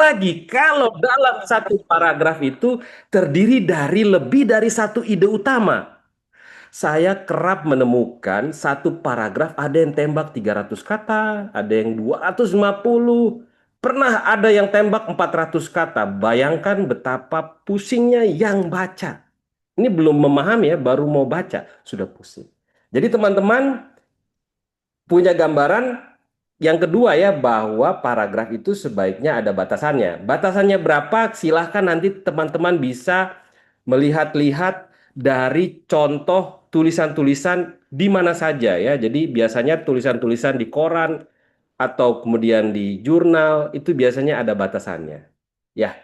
lagi, kalau dalam satu paragraf itu terdiri dari lebih dari satu ide utama. Saya kerap menemukan satu paragraf ada yang tembak 300 kata, ada yang 250, pernah ada yang tembak 400 kata. Bayangkan betapa pusingnya yang baca. Ini belum memahami ya, baru mau baca sudah pusing. Jadi teman-teman punya gambaran yang kedua ya, bahwa paragraf itu sebaiknya ada batasannya. Batasannya berapa? Silahkan nanti teman-teman bisa melihat-lihat dari contoh tulisan-tulisan di mana saja ya. Jadi biasanya tulisan-tulisan di koran atau kemudian di jurnal itu biasanya ada batasannya. Ya,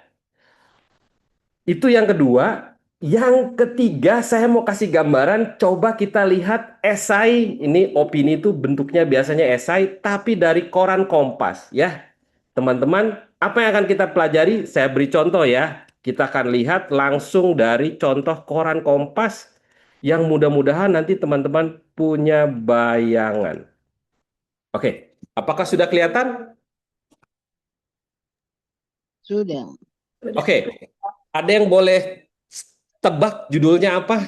itu yang kedua. Yang ketiga, saya mau kasih gambaran. Coba kita lihat esai. Ini opini itu bentuknya biasanya esai, tapi dari koran Kompas. Ya, teman-teman, apa yang akan kita pelajari? Saya beri contoh ya. Kita akan lihat langsung dari contoh koran Kompas yang mudah-mudahan nanti teman-teman punya bayangan. Oke, apakah sudah kelihatan? Sudah. Oke, ada yang boleh tebak judulnya apa?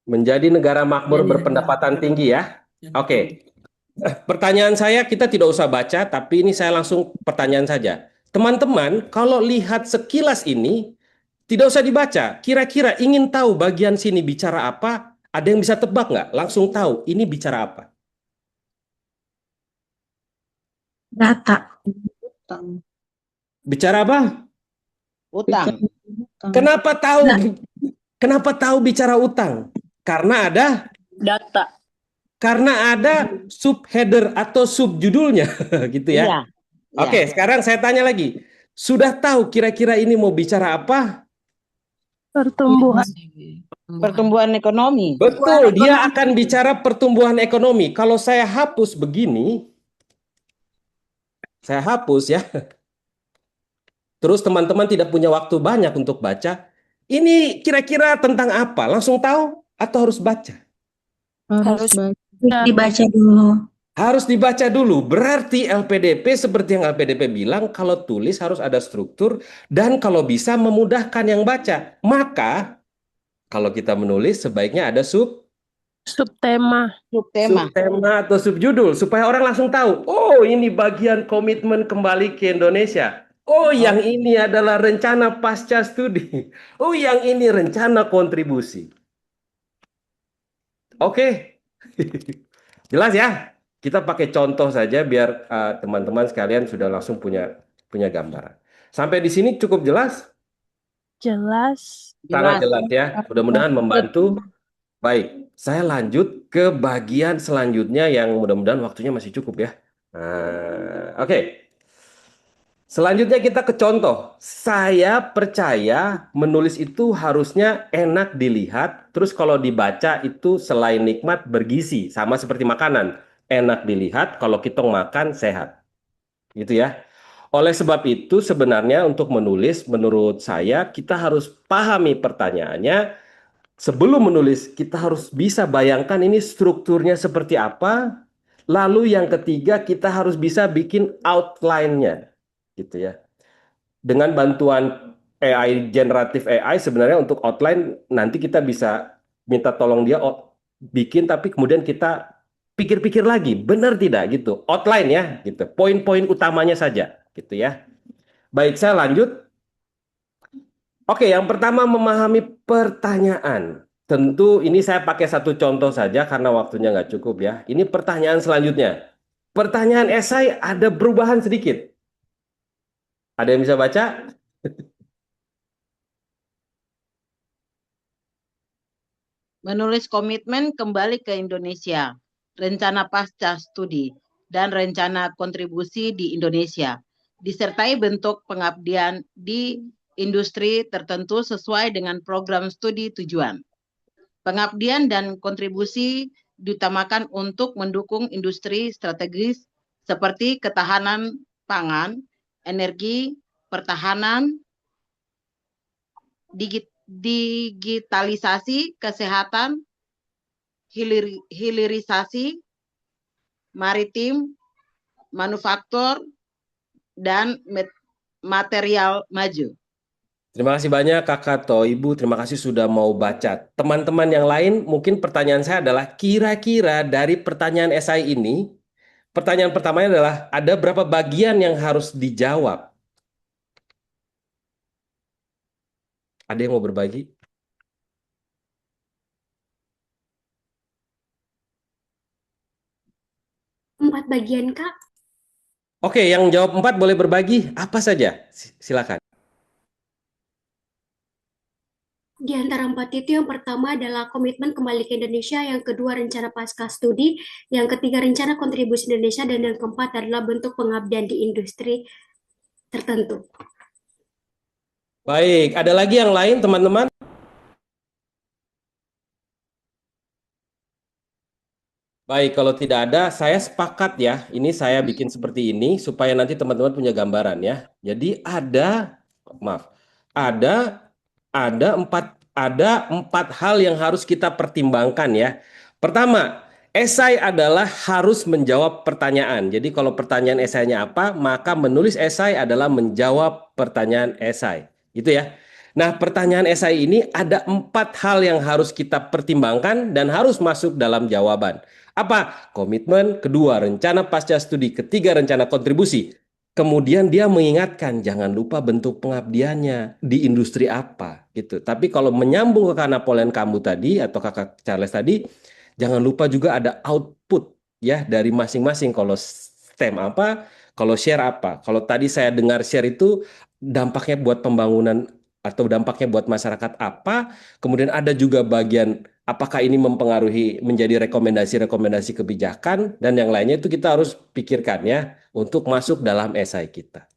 Menjadi negara makmur berpendapatan tinggi ya. Oke, pertanyaan saya kita tidak usah baca, tapi ini saya langsung pertanyaan saja. Teman-teman, kalau lihat sekilas ini, tidak usah dibaca. Kira-kira ingin tahu bagian sini bicara apa? Ada yang bisa tebak nggak? Langsung tahu ini bicara apa? Data. Utang. Bicara apa? Utang. Kenapa tahu? Nah, Kenapa tahu bicara utang? Karena ada Data. subheader atau subjudulnya, gitu ya. Iya. Oke, sekarang saya tanya lagi. Sudah tahu kira-kira ini mau bicara apa? pertumbuhan. Pertumbuhan ekonomi. Betul, dia akan bicara pertumbuhan ekonomi. Kalau saya hapus begini, saya hapus ya. Terus teman-teman tidak punya waktu banyak untuk baca. Ini kira-kira tentang apa? Langsung tahu atau harus baca? Harus Dibaca dulu. Harus dibaca dulu. Berarti LPDP seperti yang LPDP bilang, kalau tulis harus ada struktur dan kalau bisa memudahkan yang baca. Maka kalau kita menulis sebaiknya ada subtema. Subtema. subtema atau subjudul supaya orang langsung tahu. Oh, ini bagian komitmen kembali ke Indonesia. Oh, yang ini adalah rencana pasca studi. Oh, yang ini rencana kontribusi. Oke. Jelas ya? Kita pakai contoh saja biar teman-teman sekalian sudah langsung punya punya gambaran. Sampai di sini cukup jelas? Jelas. Sangat jelas ya. Mudah-mudahan membantu. Baik, saya lanjut ke bagian selanjutnya yang mudah-mudahan waktunya masih cukup ya. Oke. Selanjutnya kita ke contoh. Saya percaya menulis itu harusnya enak dilihat, terus kalau dibaca itu selain nikmat bergizi, sama seperti makanan. Enak dilihat, kalau kita makan sehat. Gitu ya. Oleh sebab itu sebenarnya untuk menulis menurut saya kita harus pahami pertanyaannya. Sebelum menulis kita harus bisa bayangkan ini strukturnya seperti apa. Lalu yang ketiga kita harus bisa bikin outline-nya. Gitu ya. Dengan bantuan AI, generatif AI sebenarnya untuk outline nanti kita bisa minta tolong dia bikin tapi kemudian kita pikir-pikir lagi benar tidak gitu outline ya gitu poin-poin utamanya saja gitu ya. Baik, saya lanjut. Oke, yang pertama memahami pertanyaan. Tentu ini saya pakai satu contoh saja karena waktunya nggak cukup ya. Ini pertanyaan selanjutnya. Pertanyaan esai ada perubahan sedikit. Ada yang bisa baca? Menulis komitmen kembali ke Indonesia, rencana pasca studi, dan rencana kontribusi di Indonesia, disertai bentuk pengabdian di industri tertentu sesuai dengan program studi tujuan. Pengabdian dan kontribusi diutamakan untuk mendukung industri strategis seperti ketahanan pangan, energi, pertahanan, digitalisasi, kesehatan, hilirisasi, maritim, manufaktur, dan material maju. Terima kasih banyak Kakak atau Ibu, terima kasih sudah mau baca. Teman-teman yang lain, mungkin pertanyaan saya adalah kira-kira dari pertanyaan esai ini, pertanyaan pertamanya adalah ada berapa bagian yang harus dijawab? Ada yang mau berbagi? Empat bagian, Kak. Oke, yang jawab 4 boleh berbagi apa saja? Silakan. Di antara empat itu yang pertama adalah komitmen kembali ke Indonesia, yang kedua rencana pasca studi, yang ketiga rencana kontribusi Indonesia, dan yang keempat adalah bentuk pengabdian di industri tertentu. Baik, ada lagi yang lain teman-teman? Baik, kalau tidak ada, saya sepakat ya. Ini saya bikin seperti ini supaya nanti teman-teman punya gambaran ya. Jadi maaf, ada ada empat hal yang harus kita pertimbangkan ya. Pertama, esai adalah harus menjawab pertanyaan. Jadi kalau pertanyaan esainya apa, maka menulis esai adalah menjawab pertanyaan esai. Gitu ya. Nah, pertanyaan esai ini ada 4 hal yang harus kita pertimbangkan dan harus masuk dalam jawaban. Apa? Komitmen, kedua rencana pasca studi, ketiga rencana kontribusi. Kemudian dia mengingatkan jangan lupa bentuk pengabdiannya di industri apa gitu. Tapi kalau menyambung ke karena polen kamu tadi atau Kakak Charles tadi, jangan lupa juga ada output ya dari masing-masing. Kalau STEM apa, kalau share apa. Kalau tadi saya dengar share itu dampaknya buat pembangunan atau dampaknya buat masyarakat apa. Kemudian ada juga bagian apakah ini mempengaruhi menjadi rekomendasi-rekomendasi kebijakan dan yang lainnya itu kita harus pikirkan ya untuk masuk dalam esai kita.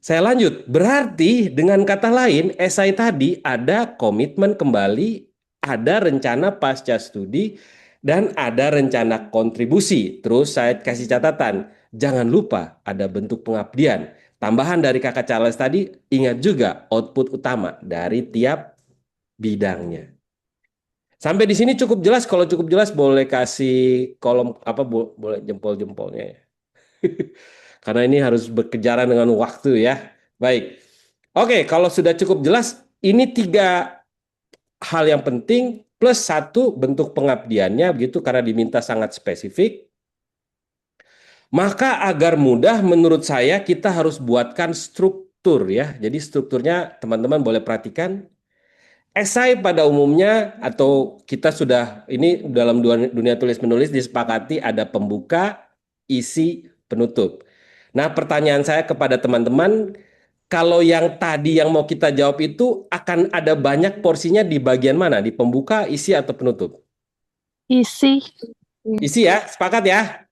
Saya lanjut, berarti dengan kata lain esai tadi ada komitmen kembali, ada rencana pasca studi, dan ada rencana kontribusi. Terus saya kasih catatan, jangan lupa ada bentuk pengabdian. Tambahan dari Kakak Charles tadi, ingat juga output utama dari tiap bidangnya. Sampai di sini cukup jelas. Kalau cukup jelas boleh kasih kolom apa boleh jempol-jempolnya ya. Karena ini harus berkejaran dengan waktu ya. Baik. Oke, kalau sudah cukup jelas, ini 3 hal yang penting plus 1 bentuk pengabdiannya begitu karena diminta sangat spesifik. Maka agar mudah menurut saya kita harus buatkan struktur ya. Jadi strukturnya teman-teman boleh perhatikan. Esai pada umumnya atau kita sudah ini dalam dunia tulis menulis disepakati ada pembuka, isi, penutup. Nah, pertanyaan saya kepada teman-teman, kalau yang tadi yang mau kita jawab itu akan ada banyak porsinya di bagian mana? Di pembuka, isi atau penutup? Isi. Isi ya, sepakat ya?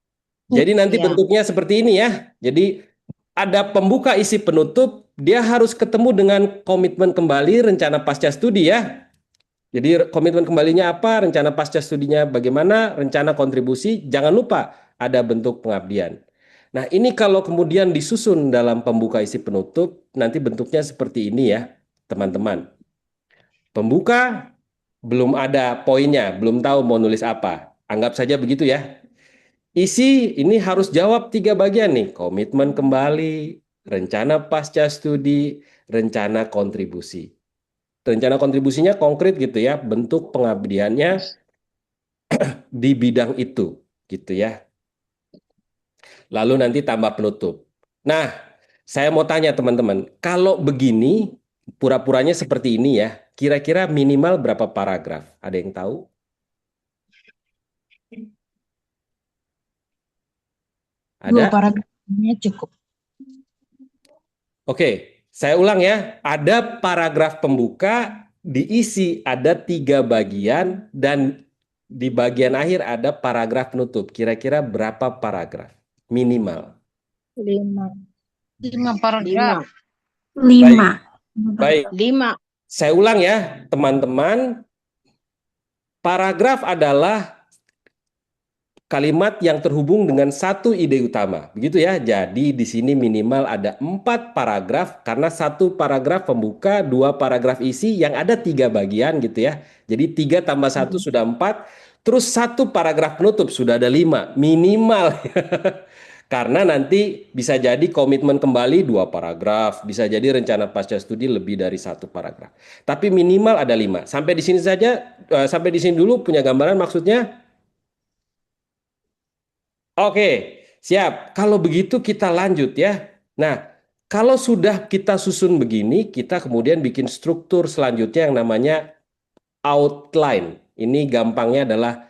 Jadi nanti Ya. bentuknya seperti ini ya. Jadi ada pembuka, isi, penutup, dia harus ketemu dengan komitmen kembali rencana pasca studi ya. Jadi komitmen kembalinya apa, rencana pasca studinya bagaimana, rencana kontribusi, jangan lupa ada bentuk pengabdian. Nah ini kalau kemudian disusun dalam pembuka isi penutup, nanti bentuknya seperti ini ya teman-teman. Pembuka belum ada poinnya, belum tahu mau nulis apa. Anggap saja begitu ya. Isi ini harus jawab 3 bagian nih, komitmen kembali, rencana pasca studi, rencana kontribusi. Rencana kontribusinya konkret gitu ya, bentuk pengabdiannya di bidang itu gitu ya. Lalu nanti tambah penutup. Nah, saya mau tanya teman-teman, kalau begini pura-puranya seperti ini ya, kira-kira minimal berapa paragraf? Ada yang tahu? Ada? 2 paragrafnya cukup. Oke, saya ulang ya. Ada paragraf pembuka, diisi ada 3 bagian, dan di bagian akhir ada paragraf penutup. Kira-kira berapa paragraf? Minimal. 5 Lima. paragraf. 5. Baik, 5. saya ulang ya, teman-teman. Paragraf adalah kalimat yang terhubung dengan satu ide utama, begitu ya. Jadi di sini minimal ada 4 paragraf karena 1 paragraf pembuka, 2 paragraf isi yang ada 3 bagian gitu ya. Jadi 3 tambah 1 sudah 4. terus satu paragraf penutup, sudah ada 5 minimal. Karena nanti bisa jadi komitmen kembali 2 paragraf, bisa jadi rencana pasca studi lebih dari 1 paragraf. Tapi minimal ada 5. Sampai di sini saja, sampai di sini dulu punya gambaran maksudnya? Oke, siap. Kalau begitu kita lanjut ya. Nah, kalau sudah kita susun begini, kita kemudian bikin struktur selanjutnya yang namanya outline. Ini gampangnya adalah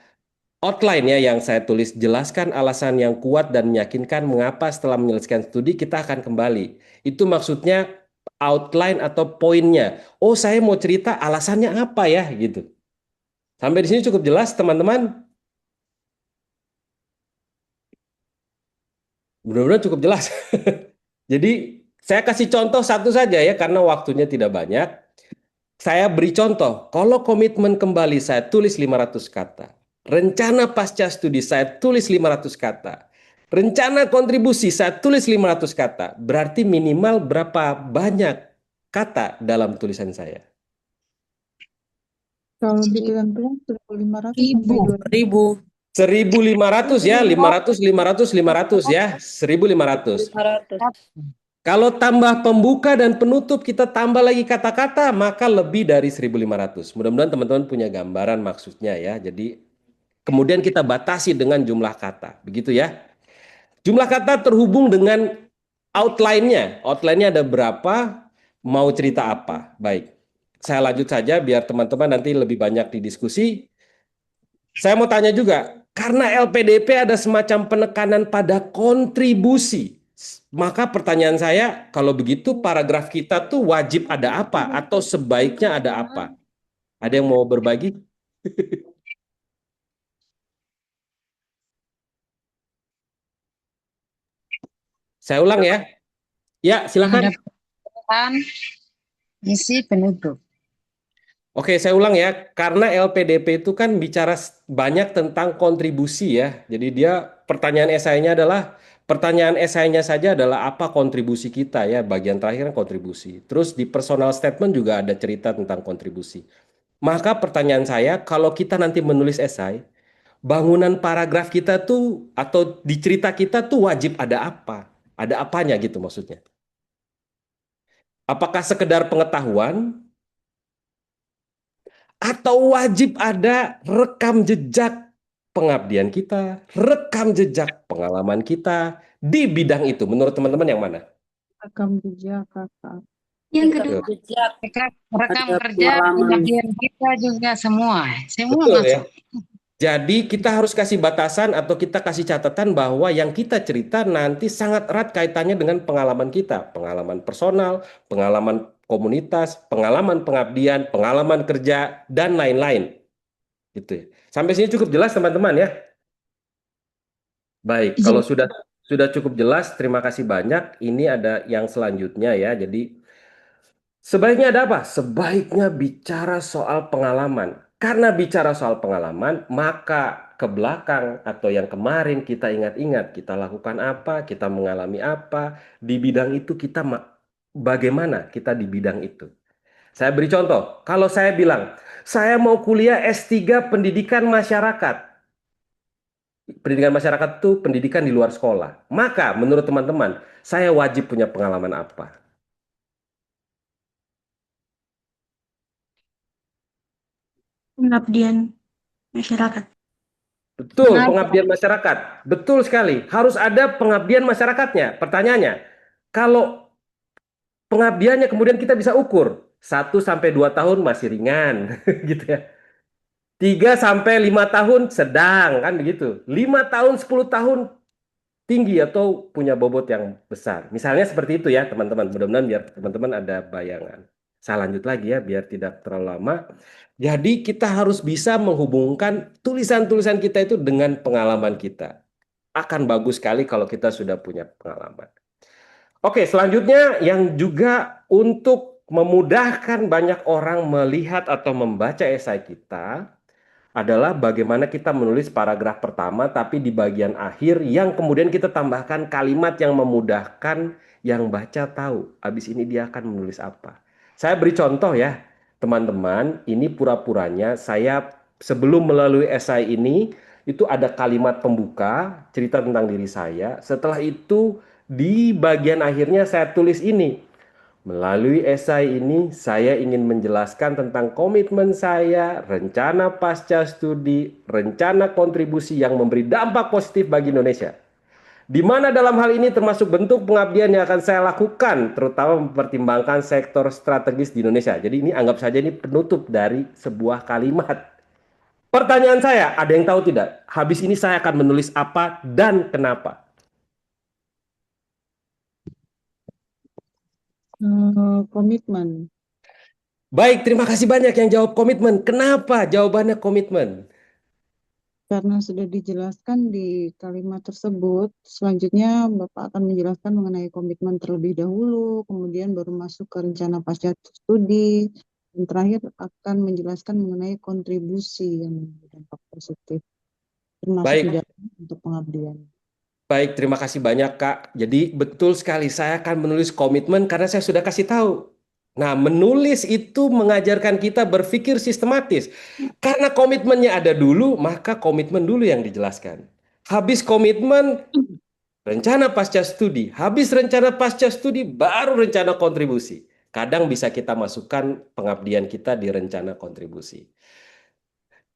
outline ya yang saya tulis, jelaskan alasan yang kuat dan meyakinkan mengapa setelah menyelesaikan studi kita akan kembali. Itu maksudnya outline atau poinnya. Oh, saya mau cerita alasannya apa ya gitu. Sampai di sini cukup jelas teman-teman? Benar-benar cukup jelas. Jadi saya kasih contoh satu saja ya karena waktunya tidak banyak. Saya beri contoh, kalau komitmen kembali saya tulis 500 kata. Rencana pasca studi saya tulis 500 kata. Rencana kontribusi saya tulis 500 kata. Berarti minimal berapa banyak kata dalam tulisan saya? Kalau dipelan-pelan 1.500 sampai 2.000. 1.500 ya, 500, 500, 500 ya, 1.500. Kalau tambah pembuka dan penutup kita tambah lagi kata-kata maka lebih dari 1.500. Mudah-mudahan teman-teman punya gambaran maksudnya ya. Jadi kemudian kita batasi dengan jumlah kata. Begitu ya. Jumlah kata terhubung dengan outline-nya. Outline-nya ada berapa, mau cerita apa. Baik. Saya lanjut saja biar teman-teman nanti lebih banyak di diskusi. Saya mau tanya juga, karena LPDP ada semacam penekanan pada kontribusi. Maka pertanyaan saya, kalau begitu paragraf kita tuh wajib ada apa atau sebaiknya ada apa? Ada yang mau berbagi? Saya ulang ya. Ya, silakan. Ada isi penutup. Oke, saya ulang ya. Karena LPDP itu kan bicara banyak tentang kontribusi ya. Jadi dia pertanyaan esainya saja adalah apa kontribusi kita ya. Bagian terakhir kan kontribusi. Terus di personal statement juga ada cerita tentang kontribusi. Maka pertanyaan saya, kalau kita nanti menulis esai, bangunan paragraf kita tuh atau di cerita kita tuh wajib ada apa? Ada apanya gitu maksudnya. Apakah sekedar pengetahuan atau wajib ada rekam jejak pengabdian kita, rekam jejak pengalaman kita di bidang itu. Menurut teman-teman yang mana? Rekam jejak kakak. Yang kedua. Rekam kerja, pengabdian kita juga semua Betul ya. masuk. Jadi kita harus kasih batasan atau kita kasih catatan bahwa yang kita cerita nanti sangat erat kaitannya dengan pengalaman kita. Pengalaman personal, pengalaman komunitas, pengalaman pengabdian, pengalaman kerja, dan lain-lain. Gitu ya. Sampai sini cukup jelas teman-teman ya? Baik, kalau sudah cukup jelas, terima kasih banyak. Ini ada yang selanjutnya ya. Jadi sebaiknya ada apa? Sebaiknya bicara soal pengalaman. Karena bicara soal pengalaman, maka ke belakang atau yang kemarin kita ingat-ingat, kita lakukan apa, kita mengalami apa, di bidang itu kita bagaimana kita di bidang itu. Saya beri contoh, kalau saya bilang, saya mau kuliah S3 Pendidikan Masyarakat. Pendidikan masyarakat itu pendidikan di luar sekolah. Maka menurut teman-teman, saya wajib punya pengalaman apa? Pengabdian masyarakat. Betul, pengabdian masyarakat. Betul sekali. Harus ada pengabdian masyarakatnya. Pertanyaannya, kalau pengabdiannya kemudian kita bisa ukur. 1 sampai 2 tahun masih ringan. Gitu ya. 3 sampai 5 tahun sedang. Kan begitu. 5 tahun, 10 tahun tinggi atau punya bobot yang besar. Misalnya seperti itu ya teman-teman. Mudah-mudahan biar teman-teman ada bayangan. Saya lanjut lagi ya biar tidak terlalu lama. Jadi kita harus bisa menghubungkan tulisan-tulisan kita itu dengan pengalaman kita. Akan bagus sekali kalau kita sudah punya pengalaman. Oke, selanjutnya yang juga untuk memudahkan banyak orang melihat atau membaca esai kita adalah bagaimana kita menulis paragraf pertama tapi di bagian akhir yang kemudian kita tambahkan kalimat yang memudahkan yang baca tahu habis ini dia akan menulis apa. Saya beri contoh ya teman-teman, ini pura-puranya saya sebelum melalui esai ini, itu ada kalimat pembuka, cerita tentang diri saya. Setelah itu, di bagian akhirnya saya tulis ini. Melalui esai ini, saya ingin menjelaskan tentang komitmen saya, rencana pasca studi, rencana kontribusi yang memberi dampak positif bagi Indonesia. Di mana dalam hal ini termasuk bentuk pengabdian yang akan saya lakukan, terutama mempertimbangkan sektor strategis di Indonesia. Jadi ini anggap saja ini penutup dari sebuah kalimat. Pertanyaan saya, ada yang tahu tidak? Habis ini saya akan menulis apa dan kenapa? Komitmen. Baik, terima kasih banyak yang jawab komitmen. Kenapa jawabannya komitmen? Karena sudah dijelaskan di kalimat tersebut, selanjutnya Bapak akan menjelaskan mengenai komitmen terlebih dahulu, kemudian baru masuk ke rencana pasca studi, dan terakhir akan menjelaskan mengenai kontribusi yang berdampak positif, termasuk di Baik, dalam untuk pengabdian. baik, terima kasih banyak Kak. Jadi betul sekali saya akan menulis komitmen karena saya sudah kasih tahu. Nah, menulis itu mengajarkan kita berpikir sistematis. Karena komitmennya ada dulu, maka komitmen dulu yang dijelaskan. Habis komitmen, rencana pasca studi. Habis rencana pasca studi, baru rencana kontribusi. Kadang bisa kita masukkan pengabdian kita di rencana kontribusi.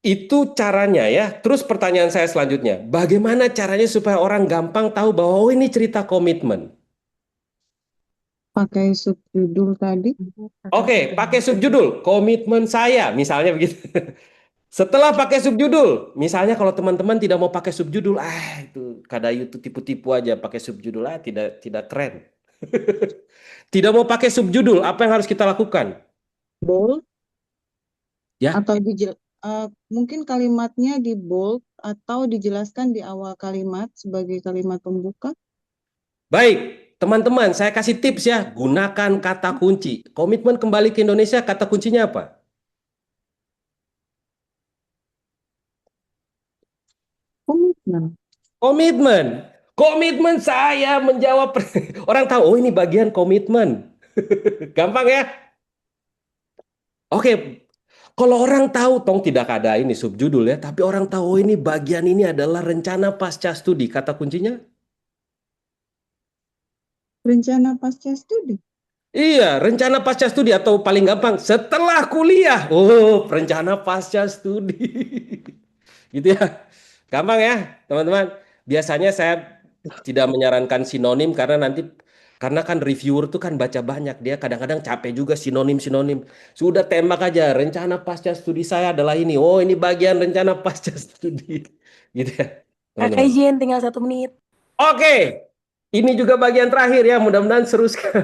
Itu caranya ya. Terus pertanyaan saya selanjutnya, bagaimana caranya supaya orang gampang tahu bahwa oh ini cerita komitmen? Pakai subjudul tadi, Oke, pakai subjudul, komitmen saya, misalnya begitu. Setelah pakai subjudul, misalnya kalau teman-teman tidak mau pakai subjudul, itu Kadayu itu tipu-tipu aja pakai subjudul, tidak tidak keren. Tidak mau pakai subjudul, apa yang harus kita lakukan? bold, Ya, atau mungkin kalimatnya di bold atau dijelaskan di awal kalimat sebagai kalimat pembuka. baik. Teman-teman, saya kasih tips ya, gunakan kata kunci. Komitmen kembali ke Indonesia, kata kuncinya apa? Komitmen. Komitmen. Komitmen saya menjawab. Orang tahu, oh ini bagian komitmen. Gampang ya? Oke, kalau orang tahu, tong tidak ada ini subjudul ya, tapi orang tahu oh ini bagian ini adalah rencana pasca studi. Kata kuncinya? Rencana pasca studi. Iya, rencana pasca studi atau paling gampang setelah kuliah. Oh, rencana pasca studi. Gitu ya. Gampang ya, teman-teman. Biasanya saya tidak menyarankan sinonim karena kan reviewer tuh kan baca banyak, dia kadang-kadang capek juga sinonim-sinonim. Sudah tembak aja, rencana pasca studi saya adalah ini. Oh, ini bagian rencana pasca studi. Gitu ya, Kakak teman-teman. izin tinggal 1 menit. Oke, ini juga bagian terakhir ya. Mudah-mudahan seru sekali.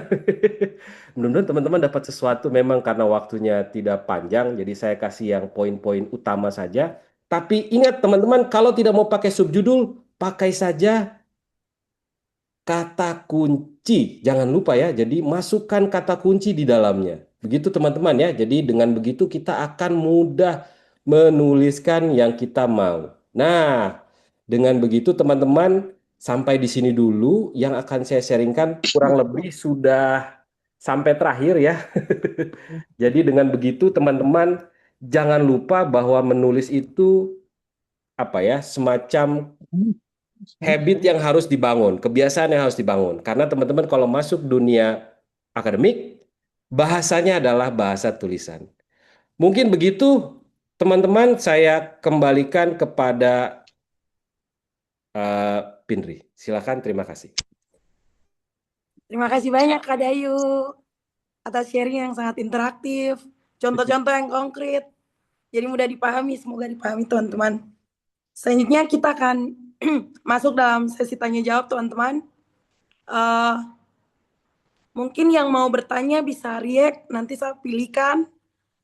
Mudah-mudahan teman-teman dapat sesuatu memang karena waktunya tidak panjang. Jadi saya kasih yang poin-poin utama saja. Tapi ingat teman-teman, kalau tidak mau pakai subjudul, pakai saja kata kunci. Jangan lupa ya. Jadi masukkan kata kunci di dalamnya. Begitu teman-teman ya. Jadi dengan begitu kita akan mudah menuliskan yang kita mau. Nah, dengan begitu teman-teman sampai di sini dulu yang akan saya sharingkan kurang lebih sudah sampai terakhir ya. Jadi dengan begitu teman-teman jangan lupa bahwa menulis itu apa ya, semacam habit yang harus dibangun, kebiasaan yang harus dibangun. Karena teman-teman kalau masuk dunia akademik, bahasanya adalah bahasa tulisan. Mungkin begitu teman-teman, saya kembalikan kepada Pindri. Silakan, terima kasih. Terima kasih banyak Kak Dayu atas sharing yang sangat interaktif, contoh-contoh yang konkret, jadi mudah dipahami, semoga dipahami teman-teman. Selanjutnya kita akan masuk dalam sesi tanya jawab teman-teman. Mungkin yang mau bertanya bisa react, nanti saya pilihkan,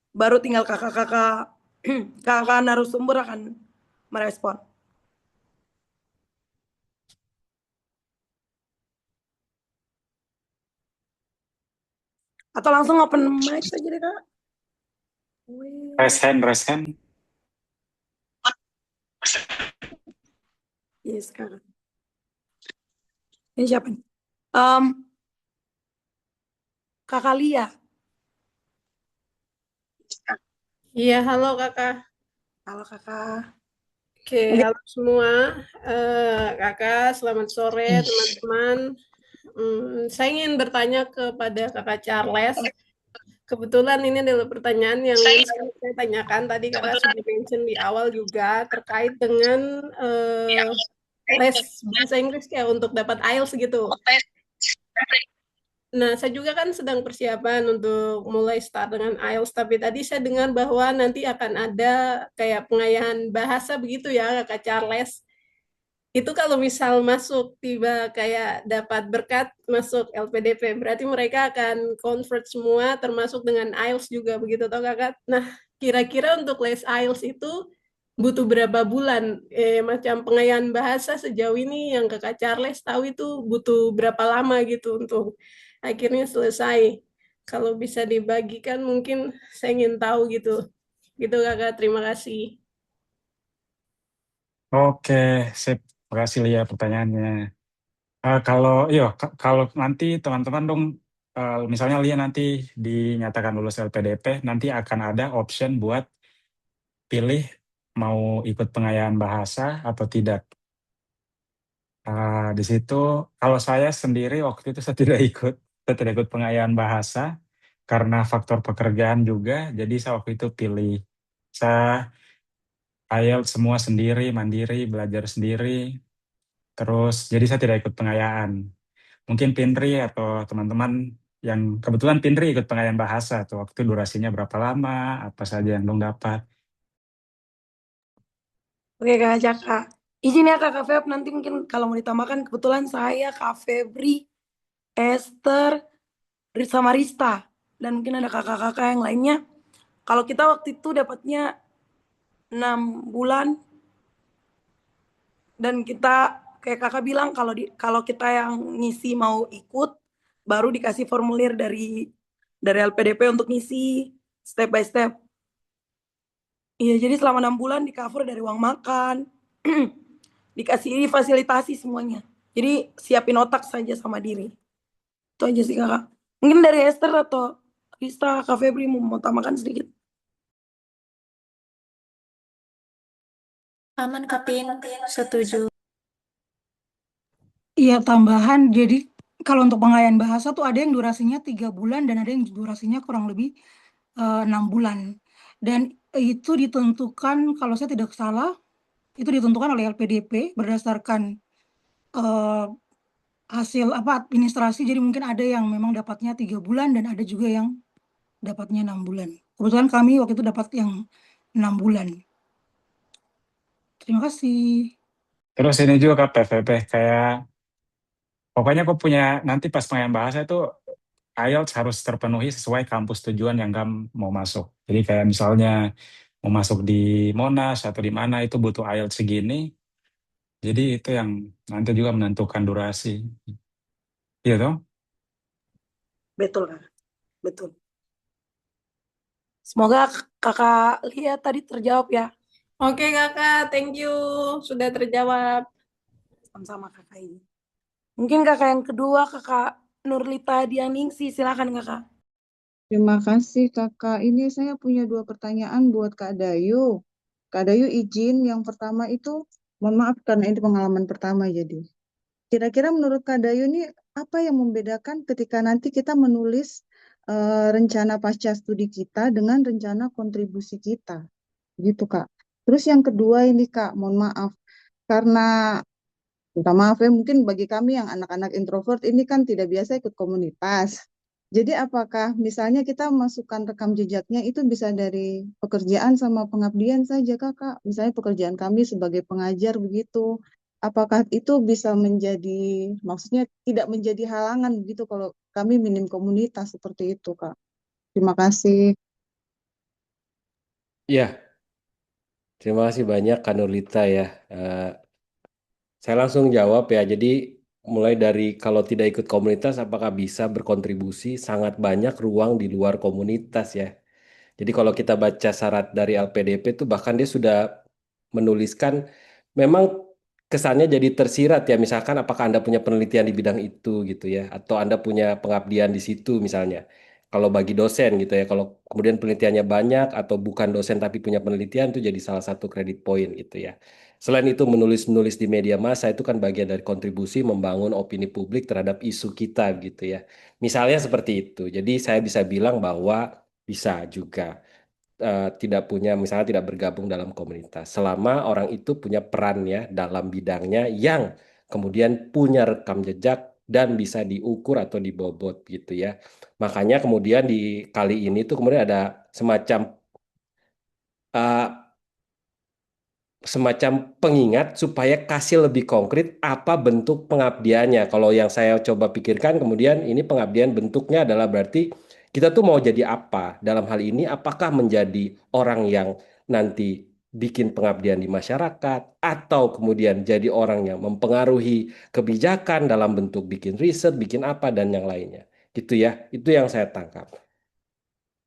baru tinggal kakak-kakak narasumber akan merespon. Atau langsung open mic saja deh Kak. Raise hand. Yes, Kak. Ini siapa nih? Kakak Lia. Iya, halo kakak. Halo kakak. Oke, Mungkin halo semua. Kakak, selamat sore teman-teman. Saya ingin bertanya kepada Kakak Charles. Kebetulan ini adalah pertanyaan yang ingin saya tanyakan. Tadi Kakak sudah mention di awal juga terkait dengan les bahasa Inggris ya untuk dapat IELTS gitu. Nah, saya juga kan sedang persiapan untuk mulai start dengan IELTS, tapi tadi saya dengar bahwa nanti akan ada kayak pengayahan bahasa begitu ya, Kakak Charles. Itu kalau misal masuk tiba kayak dapat berkat masuk LPDP, berarti mereka akan convert semua termasuk dengan IELTS juga begitu toh Kakak. Nah, kira-kira untuk les IELTS itu butuh berapa bulan? Macam pengayahan bahasa sejauh ini yang Kakak Charles tahu itu butuh berapa lama gitu untuk akhirnya selesai. Kalau bisa dibagikan mungkin saya ingin tahu gitu. Gitu Kakak, terima kasih. Oke, sip. Makasih Lia pertanyaannya. Kalau nanti teman-teman dong, misalnya Lia nanti dinyatakan lulus LPDP, nanti akan ada option buat pilih mau ikut pengayahan bahasa atau tidak. Di situ, kalau saya sendiri waktu itu saya tidak ikut pengayahan bahasa karena faktor pekerjaan juga. Jadi saya waktu itu pilih saya IELTS semua sendiri, mandiri, belajar sendiri. Terus, jadi saya tidak ikut pengayaan. Mungkin Pindri atau teman-teman yang kebetulan Pindri ikut pengayaan bahasa tuh waktu durasinya berapa lama, apa saja yang dong dapat. oke Kak Jaka. Izin ya Kak Feb, nanti mungkin kalau mau ditambahkan kebetulan saya Kak Febri, Esther, sama Rista. Dan mungkin ada kakak-kakak yang lainnya. Kalau kita waktu itu dapatnya 6 bulan dan kita kayak kakak bilang kalau kita yang ngisi mau ikut baru dikasih formulir dari LPDP untuk ngisi step by step. Iya, jadi selama 6 bulan di cover dari uang makan, dikasih fasilitasi semuanya. Jadi siapin otak saja sama diri. Itu aja sih kakak. Mungkin dari Esther atau Rista, Kak Febri mau tambahkan sedikit. Aman, Kapin. Setuju. Iya, tambahan. Jadi kalau untuk pengayaan bahasa tuh ada yang durasinya 3 bulan dan ada yang durasinya kurang lebih 6 bulan. Dan itu ditentukan, kalau saya tidak salah, itu ditentukan oleh LPDP berdasarkan eh, hasil administrasi. Jadi mungkin ada yang memang dapatnya 3 bulan dan ada juga yang dapatnya 6 bulan. Kebetulan kami waktu itu dapat yang 6 bulan. Terima kasih. Terus ini juga Kak PVP, kayak pokoknya aku punya nanti pas pengayaan bahasa itu IELTS harus terpenuhi sesuai kampus tujuan yang kamu mau masuk. Jadi kayak misalnya mau masuk di Monash atau di mana itu butuh IELTS segini. Jadi itu yang nanti juga menentukan durasi. Iya toh? Betul kan? Betul. Semoga kakak lihat tadi terjawab ya. Oke Kakak, thank you. Sudah terjawab. Sama-sama kakak ini. Mungkin kakak yang kedua, kakak Nurlita Dianingsi, silakan kakak. Terima kasih kakak. Ini saya punya 2 pertanyaan buat Kak Dayu. Kak Dayu izin yang pertama itu, mohon maaf karena ini pengalaman pertama jadi. Kira-kira menurut Kak Dayu ini apa yang membedakan ketika nanti kita menulis rencana pasca studi kita dengan rencana kontribusi kita? Gitu Kak. Terus yang kedua ini Kak, mohon maaf. Karena minta maaf ya, mungkin bagi kami yang anak-anak introvert ini kan tidak biasa ikut komunitas. Jadi apakah misalnya kita masukkan rekam jejaknya itu bisa dari pekerjaan sama pengabdian saja kakak? Misalnya pekerjaan kami sebagai pengajar begitu. Apakah itu bisa menjadi, maksudnya tidak menjadi halangan begitu kalau kami minim komunitas seperti itu kak? Terima kasih. Ya, terima kasih banyak Kak Nurlita ya. Saya langsung jawab ya. Jadi mulai dari kalau tidak ikut komunitas apakah bisa berkontribusi? Sangat banyak ruang di luar komunitas ya. Jadi kalau kita baca syarat dari LPDP itu bahkan dia sudah menuliskan memang kesannya jadi tersirat ya. Misalkan apakah Anda punya penelitian di bidang itu gitu ya atau Anda punya pengabdian di situ misalnya. Kalau bagi dosen gitu ya, kalau kemudian penelitiannya banyak atau bukan dosen tapi punya penelitian itu jadi salah satu kredit point gitu ya. Selain itu menulis-menulis di media massa itu kan bagian dari kontribusi membangun opini publik terhadap isu kita gitu ya. Misalnya seperti itu. Jadi saya bisa bilang bahwa bisa juga tidak punya, misalnya tidak bergabung dalam komunitas. Selama orang itu punya perannya dalam bidangnya yang kemudian punya rekam jejak dan bisa diukur atau dibobot gitu ya. Makanya kemudian di kali ini tuh kemudian ada semacam uh, semacam pengingat supaya kasih lebih konkret apa bentuk pengabdiannya. Kalau yang saya coba pikirkan kemudian ini pengabdian bentuknya adalah berarti kita tuh mau jadi apa dalam hal ini, apakah menjadi orang yang nanti bikin pengabdian di masyarakat atau kemudian jadi orang yang mempengaruhi kebijakan dalam bentuk bikin riset, bikin apa dan yang lainnya. Gitu ya. Itu yang saya tangkap.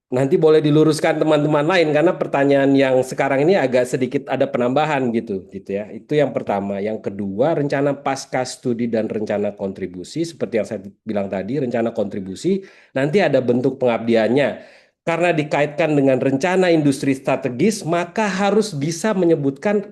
Nanti boleh diluruskan teman-teman lain karena pertanyaan yang sekarang ini agak sedikit ada penambahan gitu ya. Itu yang pertama. Yang kedua, rencana pasca studi dan rencana kontribusi seperti yang saya bilang tadi, rencana kontribusi nanti ada bentuk pengabdiannya. Karena dikaitkan dengan rencana industri strategis, maka harus bisa menyebutkan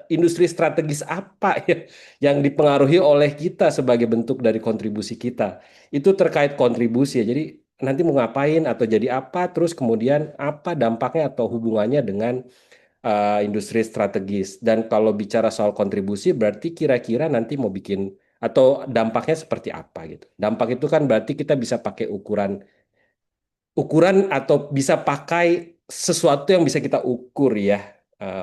industri strategis apa ya yang dipengaruhi oleh kita sebagai bentuk dari kontribusi kita. Itu terkait kontribusi ya. Jadi nanti mau ngapain atau jadi apa, terus kemudian apa dampaknya atau hubungannya dengan industri strategis. Dan kalau bicara soal kontribusi, berarti kira-kira nanti mau bikin atau dampaknya seperti apa gitu. Dampak itu kan berarti kita bisa pakai ukuran atau bisa pakai sesuatu yang bisa kita ukur ya.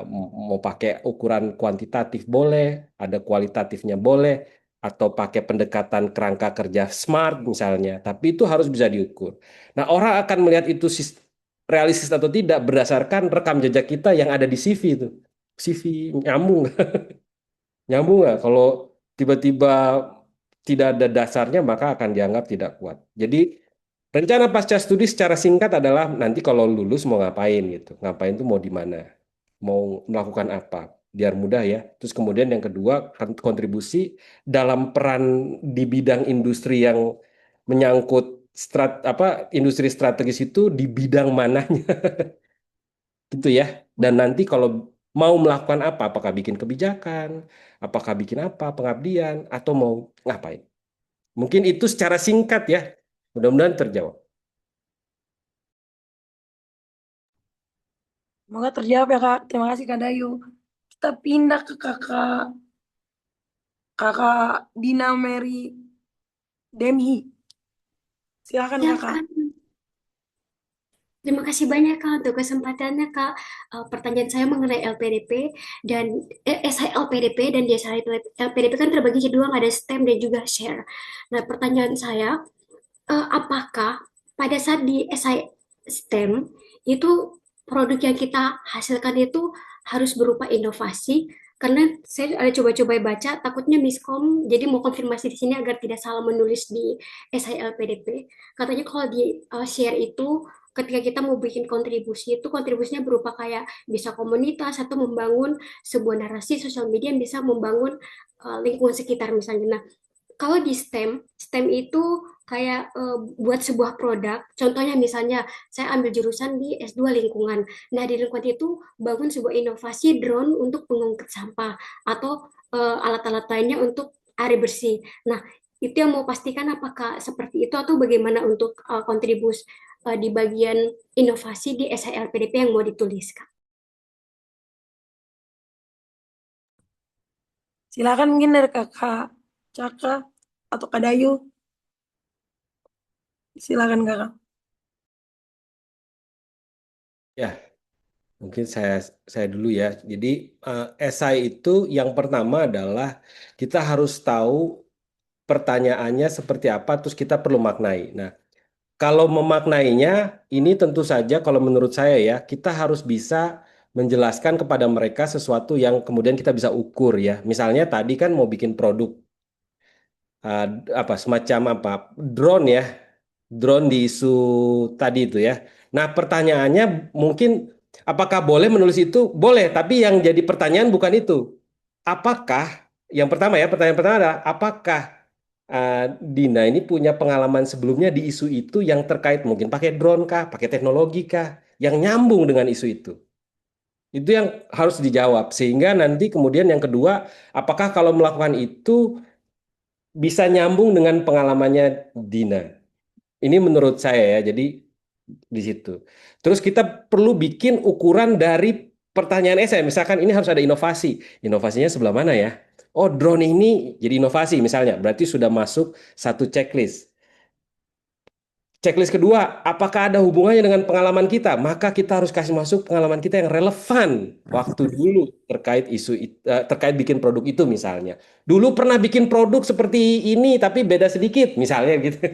Mau pakai ukuran kuantitatif boleh, ada kualitatifnya boleh, atau pakai pendekatan kerangka kerja SMART misalnya, tapi itu harus bisa diukur. Nah, orang akan melihat itu realistis atau tidak berdasarkan rekam jejak kita yang ada di CV itu. CV nyambung, nyambung nggak? Kalau tiba-tiba tidak ada dasarnya, maka akan dianggap tidak kuat. Jadi rencana pasca studi secara singkat adalah nanti kalau lulus mau ngapain gitu. Ngapain tuh mau di mana? Mau melakukan apa? Biar mudah ya. Terus kemudian yang kedua kontribusi dalam peran di bidang industri yang menyangkut industri strategis itu di bidang mananya gitu ya. Dan nanti kalau mau melakukan apa? Apakah bikin kebijakan? Apakah bikin apa? Pengabdian atau mau ngapain? Mungkin itu secara singkat ya. Mudah-mudahan terjawab. Semoga terjawab ya Kak. Terima kasih Kak Dayu. Kita pindah ke Kakak Dina Mary Demhi. Silakan Ya, Kakak. Kak. Terima kasih banyak Kak untuk kesempatannya Kak. Pertanyaan saya mengenai LPDP dan SI LPDP dan di SI LPDP kan terbagi jadi dua, ada STEM dan juga share. Nah, pertanyaan saya, apakah pada saat di SI STEM itu produk yang kita hasilkan itu harus berupa inovasi? Karena saya ada coba-coba baca, takutnya miskom, jadi mau konfirmasi di sini agar tidak salah menulis di SI LPDP. Katanya kalau di share itu ketika kita mau bikin kontribusi itu kontribusinya berupa kayak bisa komunitas atau membangun sebuah narasi sosial media yang bisa membangun lingkungan sekitar misalnya. Nah, kalau di STEM itu kayak buat sebuah produk, contohnya misalnya saya ambil jurusan di S2 lingkungan. Nah, di lingkungan itu bangun sebuah inovasi drone untuk pengangkut sampah atau alat-alat lainnya untuk air bersih. Nah, itu yang mau pastikan apakah seperti itu atau bagaimana untuk kontribusi di bagian inovasi di SHLPDP yang mau ditulis, Kak. Silakan mungkin dari Kakak Caka atau Kak Dayu. Silakan Kakak. Ya, mungkin saya dulu ya. Jadi esai itu yang pertama adalah kita harus tahu pertanyaannya seperti apa, terus kita perlu maknai. Nah, kalau memaknainya, ini tentu saja kalau menurut saya ya, kita harus bisa menjelaskan kepada mereka sesuatu yang kemudian kita bisa ukur ya. Misalnya tadi kan mau bikin produk uh, semacam apa drone ya, drone di isu tadi itu ya. Nah, pertanyaannya mungkin apakah boleh menulis itu? Boleh, tapi yang jadi pertanyaan bukan itu. Apakah yang pertama ya, pertanyaan pertama adalah apakah Dina ini punya pengalaman sebelumnya di isu itu yang terkait mungkin pakai drone kah, pakai teknologi kah, yang nyambung dengan isu itu. Itu yang harus dijawab. Sehingga nanti kemudian yang kedua, apakah kalau melakukan itu bisa nyambung dengan pengalamannya Dina? Ini menurut saya ya. Jadi di situ. Terus kita perlu bikin ukuran dari pertanyaan esai. Misalkan ini harus ada inovasi. Inovasinya sebelah mana ya? Oh, drone ini jadi inovasi misalnya. Berarti sudah masuk satu checklist. Checklist kedua, apakah ada hubungannya dengan pengalaman kita? Maka kita harus kasih masuk pengalaman kita yang relevan waktu dulu terkait terkait bikin produk itu misalnya. Dulu pernah bikin produk seperti ini tapi beda sedikit misalnya gitu.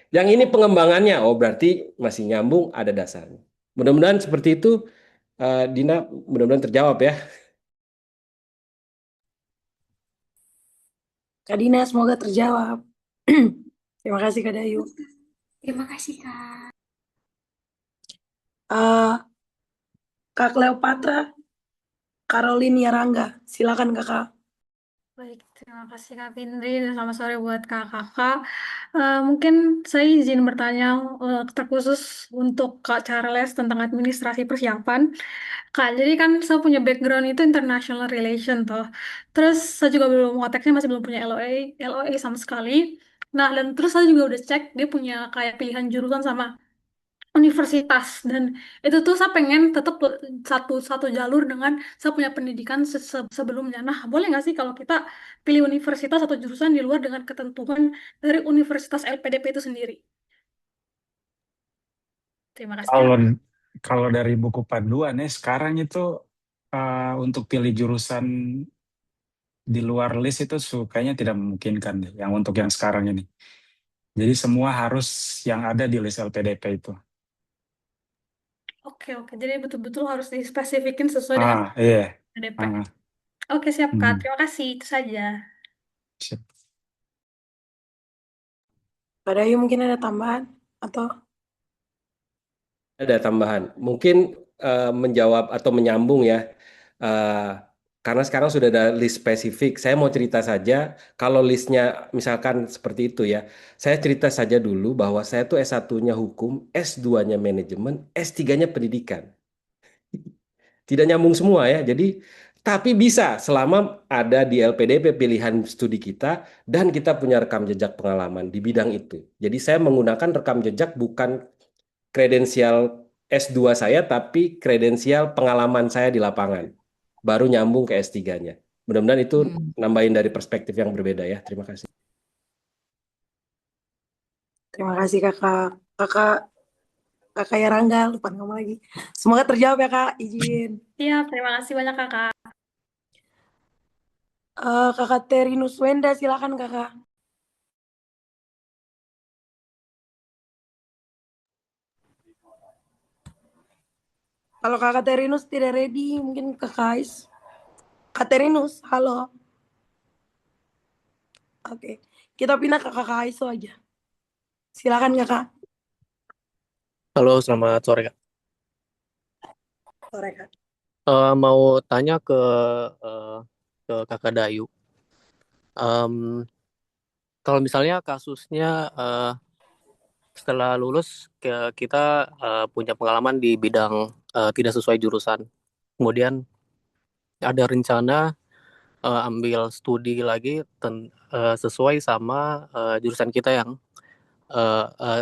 Yang ini pengembangannya, oh berarti masih nyambung, ada dasarnya. Mudah-mudahan seperti itu, Dina, mudah-mudahan terjawab ya. Kak Dina, semoga terjawab. Terima kasih Kak Dayu. Terima kasih, Kak. Eh, Kak Cleopatra, Caroline Yarangga, silakan Kakak. Baik, terima kasih Kak Findri dan selamat sore buat kakak-kakak. Mungkin saya izin bertanya terkhusus untuk Kak Charles tentang administrasi persiapan. Kak, jadi kan saya punya background itu international relation toh. Terus saya juga belum konteksnya masih belum punya LOA sama sekali. Nah, dan terus saya juga udah cek dia punya kayak pilihan jurusan sama universitas dan itu tuh saya pengen tetap satu satu jalur dengan saya punya pendidikan sebelumnya. Nah, boleh nggak sih kalau kita pilih universitas atau jurusan di luar dengan ketentuan dari Universitas LPDP itu sendiri? Terima kasih, Kak. Kalau kalau dari buku panduan ya sekarang itu untuk pilih jurusan di luar list itu kayaknya tidak memungkinkan deh, yang untuk yang sekarang ini. Jadi semua harus yang ada di list LPDP itu. Oke, oke. Jadi betul-betul harus dispesifikin sesuai dengan Iya. LPDP. Oke, siap, Kak. Terima kasih. Itu saja. Sip. Kak Dayu mungkin ada tambahan atau? Ada tambahan. Mungkin menjawab atau menyambung ya. Karena sekarang sudah ada list spesifik. Saya mau cerita saja, kalau listnya misalkan seperti itu ya. Saya cerita saja dulu bahwa saya tuh S1-nya hukum, S2-nya manajemen, S3-nya pendidikan. Tidak nyambung semua ya. Jadi, tapi bisa selama ada di LPDP pilihan studi kita dan kita punya rekam jejak pengalaman di bidang itu. Jadi saya menggunakan rekam jejak bukan kredensial S2 saya, tapi kredensial pengalaman saya di lapangan. Baru nyambung ke S3-nya. Mudah-mudahan itu nambahin dari perspektif yang berbeda ya. Terima kasih. Terima kasih Kakak Yarangga, lupa ngomong lagi. Semoga terjawab ya Kak, izin. Iya, terima kasih banyak Kakak. Kakak Terinus Wenda, silakan Kakak. Kalau Kakak Terinus tidak ready, mungkin Kakak Ais. Kak Terinus, halo. Oke, kita pindah ke Kakak Aiso aja. Silakan Kakak. Halo, selamat sore Kak. Sore Kak. Mau tanya ke Kakak Dayu. Kalau misalnya kasusnya setelah lulus kita punya pengalaman di bidang tidak sesuai jurusan, kemudian ada rencana ambil studi lagi sesuai sama jurusan kita yang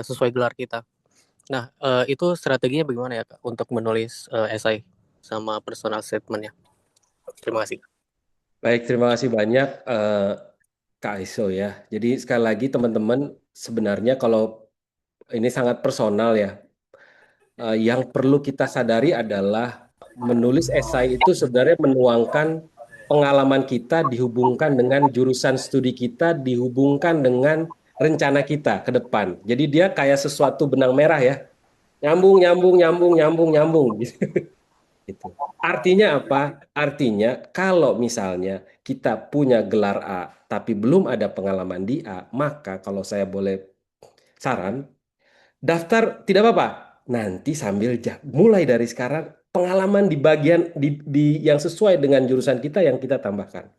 sesuai gelar kita. Nah, itu strateginya bagaimana ya Kak untuk menulis esai sama personal statement-nya? Terima kasih. Baik, terima kasih banyak Kak Aiso ya. Jadi sekali lagi teman-teman, sebenarnya kalau ini sangat personal ya. Yang perlu kita sadari adalah menulis esai itu sebenarnya menuangkan pengalaman kita dihubungkan dengan jurusan studi kita, dihubungkan dengan rencana kita ke depan. Jadi dia kayak sesuatu benang merah ya. Nyambung, nyambung, nyambung, nyambung, nyambung. Gitu. Artinya apa? Artinya kalau misalnya kita punya gelar A, tapi belum ada pengalaman di A, maka kalau saya boleh saran, daftar tidak apa-apa. Nanti sambil mulai dari sekarang pengalaman di bagian yang sesuai dengan jurusan kita yang kita tambahkan.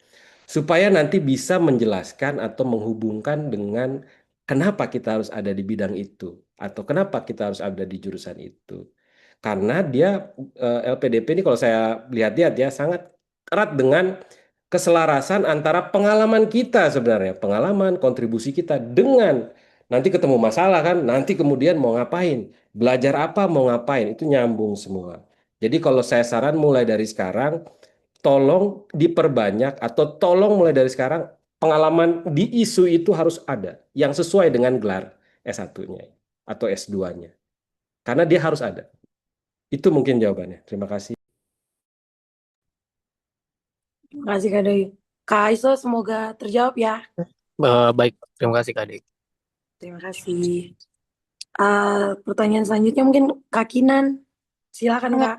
supaya nanti bisa menjelaskan atau menghubungkan dengan kenapa kita harus ada di bidang itu atau kenapa kita harus ada di jurusan itu. Karena dia LPDP ini kalau saya lihat-lihat ya sangat erat dengan keselarasan antara pengalaman kita sebenarnya, pengalaman kontribusi kita dengan nanti ketemu masalah kan, nanti kemudian mau ngapain, belajar apa mau ngapain, itu nyambung semua. Jadi kalau saya saran mulai dari sekarang tolong diperbanyak atau tolong mulai dari sekarang pengalaman di isu itu harus ada yang sesuai dengan gelar S1-nya atau S2-nya. Karena dia harus ada. Itu mungkin jawabannya. Terima kasih. Terima kasih Kak Dayu. Kak Aiso semoga terjawab ya. Baik, terima kasih Kak Dik. Terima kasih. Pertanyaan selanjutnya mungkin Kak Kinan. Silakan Kak.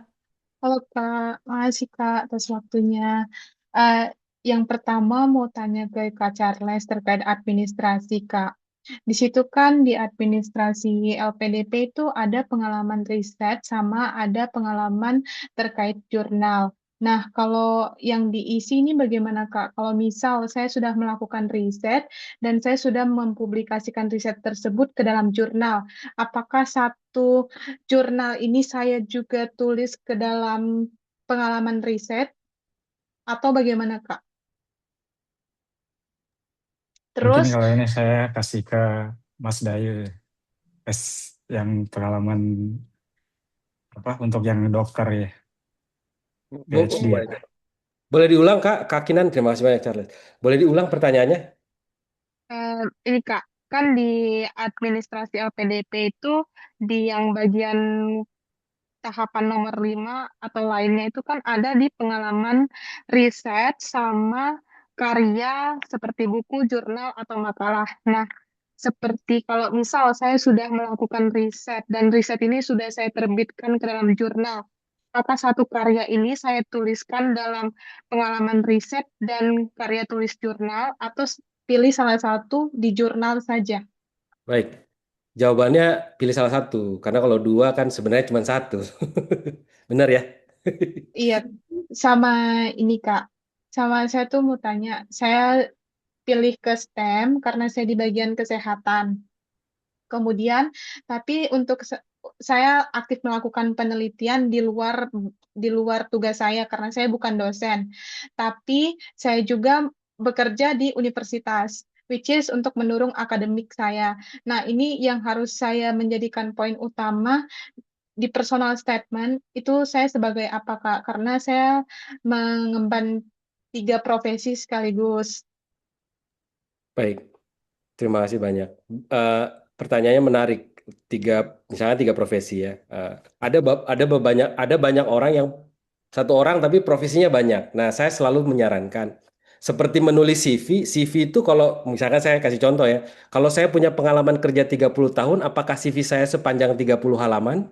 Halo Kak, makasih Kak atas waktunya. Eh, yang pertama mau tanya ke Kak Charles terkait administrasi Kak. Di situ kan di administrasi LPDP itu ada pengalaman riset sama ada pengalaman terkait jurnal. Nah, kalau yang diisi ini bagaimana Kak? Kalau misal saya sudah melakukan riset dan saya sudah mempublikasikan riset tersebut ke dalam jurnal, apakah satu jurnal ini saya juga tulis ke dalam pengalaman riset atau bagaimana Kak? Mungkin Terus kalau ini saya kasih ke Mas Dayu tes yang pengalaman apa untuk yang dokter ya, PhD ya. Boleh diulang Kak Kinan? Terima kasih banyak Charles. Boleh diulang pertanyaannya? ini Kak, kan di administrasi LPDP itu di yang bagian tahapan nomor 5 atau lainnya itu kan ada di pengalaman riset sama karya seperti buku, jurnal, atau makalah. Nah, seperti kalau misal saya sudah melakukan riset dan riset ini sudah saya terbitkan ke dalam jurnal, maka satu karya ini saya tuliskan dalam pengalaman riset dan karya tulis jurnal atau pilih salah satu di jurnal saja. Baik. Jawabannya pilih salah satu. Karena kalau dua kan sebenarnya cuma satu. Benar ya? Iya, sama ini Kak. Sama saya tuh mau tanya, saya pilih ke STEM karena saya di bagian kesehatan. Kemudian, tapi untuk saya aktif melakukan penelitian di luar tugas saya karena saya bukan dosen. Tapi saya juga bekerja di universitas, which is untuk mendorong akademik saya. Nah, ini yang harus saya menjadikan poin utama di personal statement itu saya sebagai apa Kak? Karena saya mengemban 3 profesi sekaligus. Baik. Terima kasih banyak. Pertanyaannya menarik. Misalnya tiga profesi ya. Ada banyak orang yang satu orang tapi profesinya banyak. Nah, saya selalu menyarankan seperti menulis CV. CV itu kalau misalkan saya kasih contoh ya. Kalau saya punya pengalaman kerja 30 tahun, apakah CV saya sepanjang 30 halaman?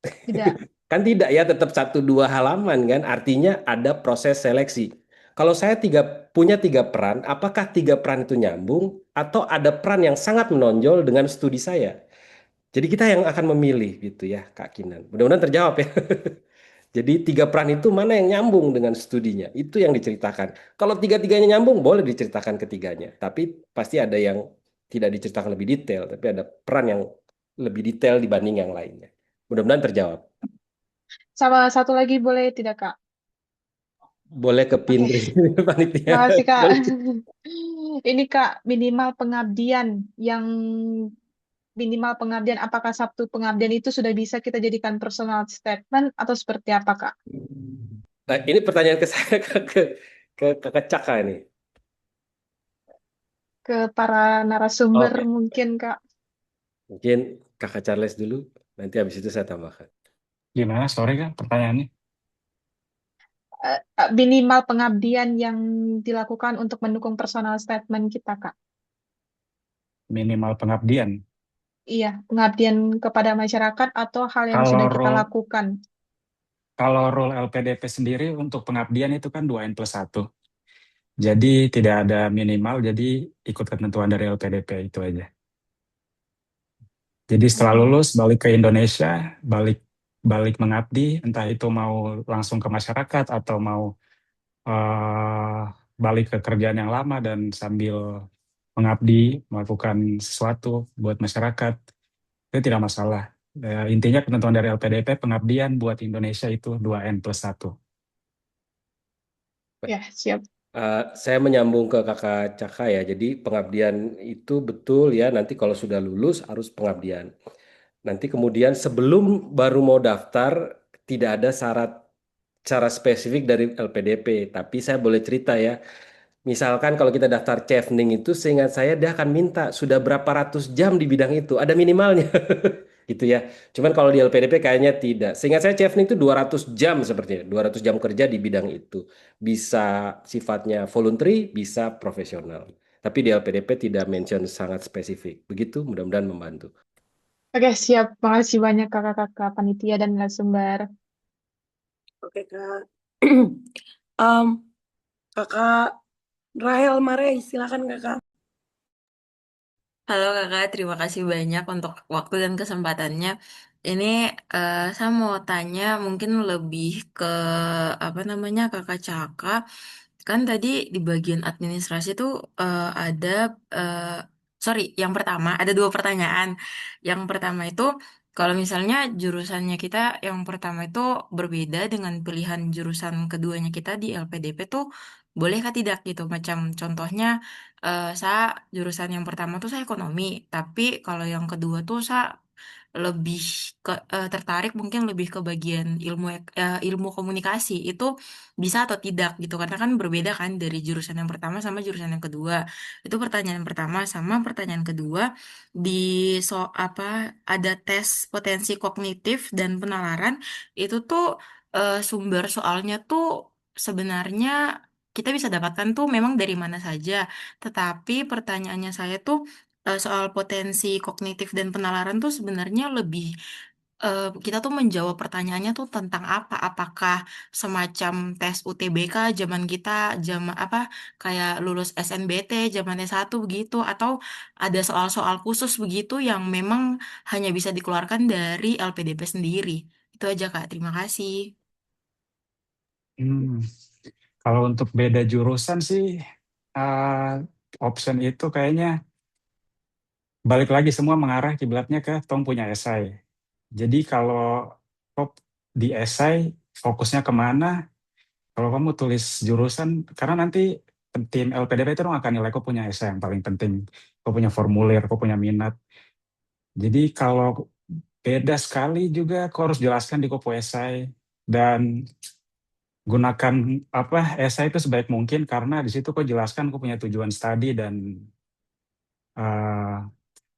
Tidak. Kan tidak ya, tetap 1-2 halaman kan. Artinya ada proses seleksi. Kalau saya punya 3 peran, apakah 3 peran itu nyambung atau ada peran yang sangat menonjol dengan studi saya? Jadi kita yang akan memilih gitu ya, Kak Kinan. Mudah-mudahan terjawab ya. Jadi 3 peran itu mana yang nyambung dengan studinya? Itu yang diceritakan. Kalau tiga-tiganya nyambung, boleh diceritakan ketiganya. Tapi pasti ada yang tidak diceritakan lebih detail, tapi ada peran yang lebih detail dibanding yang lainnya. Mudah-mudahan terjawab. Sama satu lagi boleh tidak Kak? Boleh ke Pindri panitia. Makasih Kak. Boleh. Ini Kak, minimal pengabdian apakah Sabtu pengabdian itu sudah bisa kita jadikan personal statement atau seperti apa Kak? Nah, ini pertanyaan ke saya ke Caka ini. Ke para narasumber Oke. mungkin Kak. Mungkin Kakak Charles dulu, nanti habis itu saya tambahkan. Gimana? Sorry kan pertanyaannya? Minimal pengabdian yang dilakukan untuk mendukung personal statement kita Kak. Minimal pengabdian. Iya, pengabdian kepada masyarakat atau hal yang Kalau sudah kita role lakukan. Kalau role LPDP sendiri untuk pengabdian itu kan 2N+1. Jadi tidak ada minimal, jadi ikut ketentuan dari LPDP itu aja. Jadi setelah lulus balik ke Indonesia, balik mengabdi, entah itu mau langsung ke masyarakat atau mau eh, balik ke kerjaan yang lama dan sambil mengabdi, melakukan sesuatu buat masyarakat, itu tidak masalah. Intinya ketentuan dari LPDP, pengabdian buat Indonesia itu 2N+1. Ya, siap. Saya menyambung ke Kakak Caka ya. Jadi pengabdian itu betul ya. Nanti kalau sudah lulus harus pengabdian. Nanti kemudian sebelum baru mau daftar tidak ada syarat cara spesifik dari LPDP. Tapi saya boleh cerita ya. Misalkan kalau kita daftar chevening itu, seingat saya dia akan minta sudah berapa ratus jam di bidang itu, ada minimalnya, gitu ya. Cuman kalau di LPDP kayaknya tidak. Seingat saya chevening itu 200 jam sepertinya, 200 jam kerja di bidang itu. Bisa sifatnya voluntary, bisa profesional. Tapi di LPDP tidak mention sangat spesifik. Begitu, mudah-mudahan membantu. Oke, siap. Makasih banyak kakak-kakak panitia dan narasumber. Oke, Kak. Em, Kakak Rahel Marey, silakan Kakak. Halo kakak, terima kasih banyak untuk waktu dan kesempatannya. Ini saya mau tanya mungkin lebih ke apa namanya kakak Caka. Kan tadi di bagian administrasi tuh ada, eh, sorry, yang pertama ada dua pertanyaan. Yang pertama itu kalau misalnya jurusannya kita yang pertama itu berbeda dengan pilihan jurusan keduanya kita di LPDP tuh bolehkah tidak gitu? Macam contohnya saya jurusan yang pertama tuh saya ekonomi, tapi kalau yang kedua tuh saya lebih tertarik mungkin lebih ke bagian ilmu komunikasi itu bisa atau tidak gitu karena kan berbeda kan dari jurusan yang pertama sama jurusan yang kedua. Itu pertanyaan pertama sama pertanyaan kedua di apa ada tes potensi kognitif dan penalaran itu tuh sumber soalnya tuh sebenarnya kita bisa dapatkan tuh memang dari mana saja. Tetapi pertanyaannya saya tuh soal potensi kognitif dan penalaran tuh sebenarnya lebih kita tuh menjawab pertanyaannya tuh tentang apa? Apakah semacam tes UTBK zaman kita zaman apa kayak lulus SNBT zaman S1 begitu atau ada soal-soal khusus begitu yang memang hanya bisa dikeluarkan dari LPDP sendiri. Itu aja Kak, terima kasih. Hmm, Kalau untuk beda jurusan sih, eh, option itu kayaknya balik lagi semua mengarah kiblatnya ke Tong punya esai. Jadi kalau kok di esai fokusnya kemana? Kalau kamu tulis jurusan, karena nanti tim LPDP itu dong akan nilai kok punya esai yang paling penting, kok punya formulir, kok punya minat. Jadi kalau beda sekali juga, kok harus jelaskan di Kopo esai dan gunakan apa esai itu sebaik mungkin karena di situ kok jelaskan kok punya tujuan studi dan eh,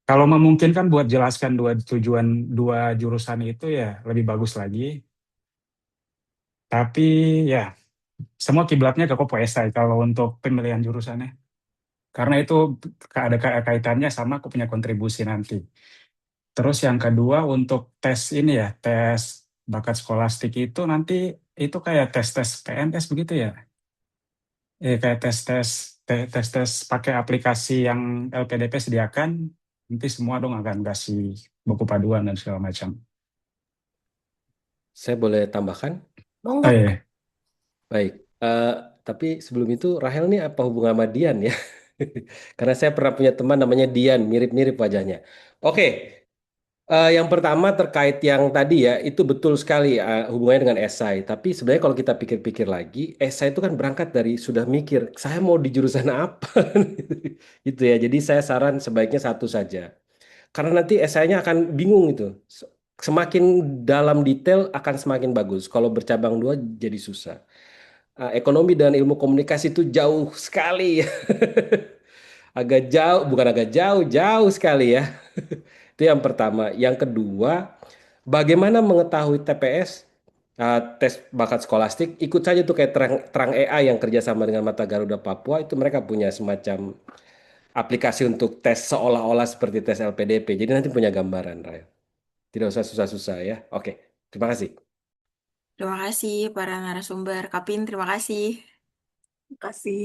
kalau memungkinkan buat jelaskan dua tujuan dua jurusan itu ya lebih bagus lagi. Tapi ya semua kiblatnya ke Kopo esai kalau untuk pemilihan jurusannya. Karena itu ada kaitannya sama aku punya kontribusi nanti. Terus yang kedua untuk tes ini ya, tes bakat skolastik itu nanti itu kayak tes-tes PNS begitu ya. Kayak tes-tes pakai aplikasi yang LPDP sediakan, nanti semua dong akan kasih buku paduan dan segala macam. Saya boleh tambahkan? Oh iya. Baik. Eh, tapi sebelum itu Rahel nih apa hubungan sama Dian ya? Karena saya pernah punya teman namanya Dian, mirip-mirip wajahnya. Oke, yang pertama terkait yang tadi ya, itu betul sekali hubungannya dengan esai. Tapi sebenarnya kalau kita pikir-pikir lagi, esai itu kan berangkat dari sudah mikir, saya mau di jurusan apa? Gitu ya. Jadi saya saran sebaiknya satu saja. Karena nanti esainya akan bingung itu. Semakin dalam detail akan semakin bagus. Kalau bercabang dua jadi susah. Ekonomi dan ilmu komunikasi itu jauh sekali ya. Agak jauh, bukan agak jauh, jauh sekali ya. Itu yang pertama. Yang kedua, bagaimana mengetahui TPS, tes bakat skolastik? Ikut saja tuh kayak Terang AI yang kerjasama dengan Mata Garuda Papua, itu mereka punya semacam aplikasi untuk tes seolah-olah seperti tes LPDP. Jadi nanti punya gambaran, Ray. Tidak usah susah-susah ya. Oke, terima kasih. Terima kasih para narasumber. Kapin, terima kasih. Terima kasih.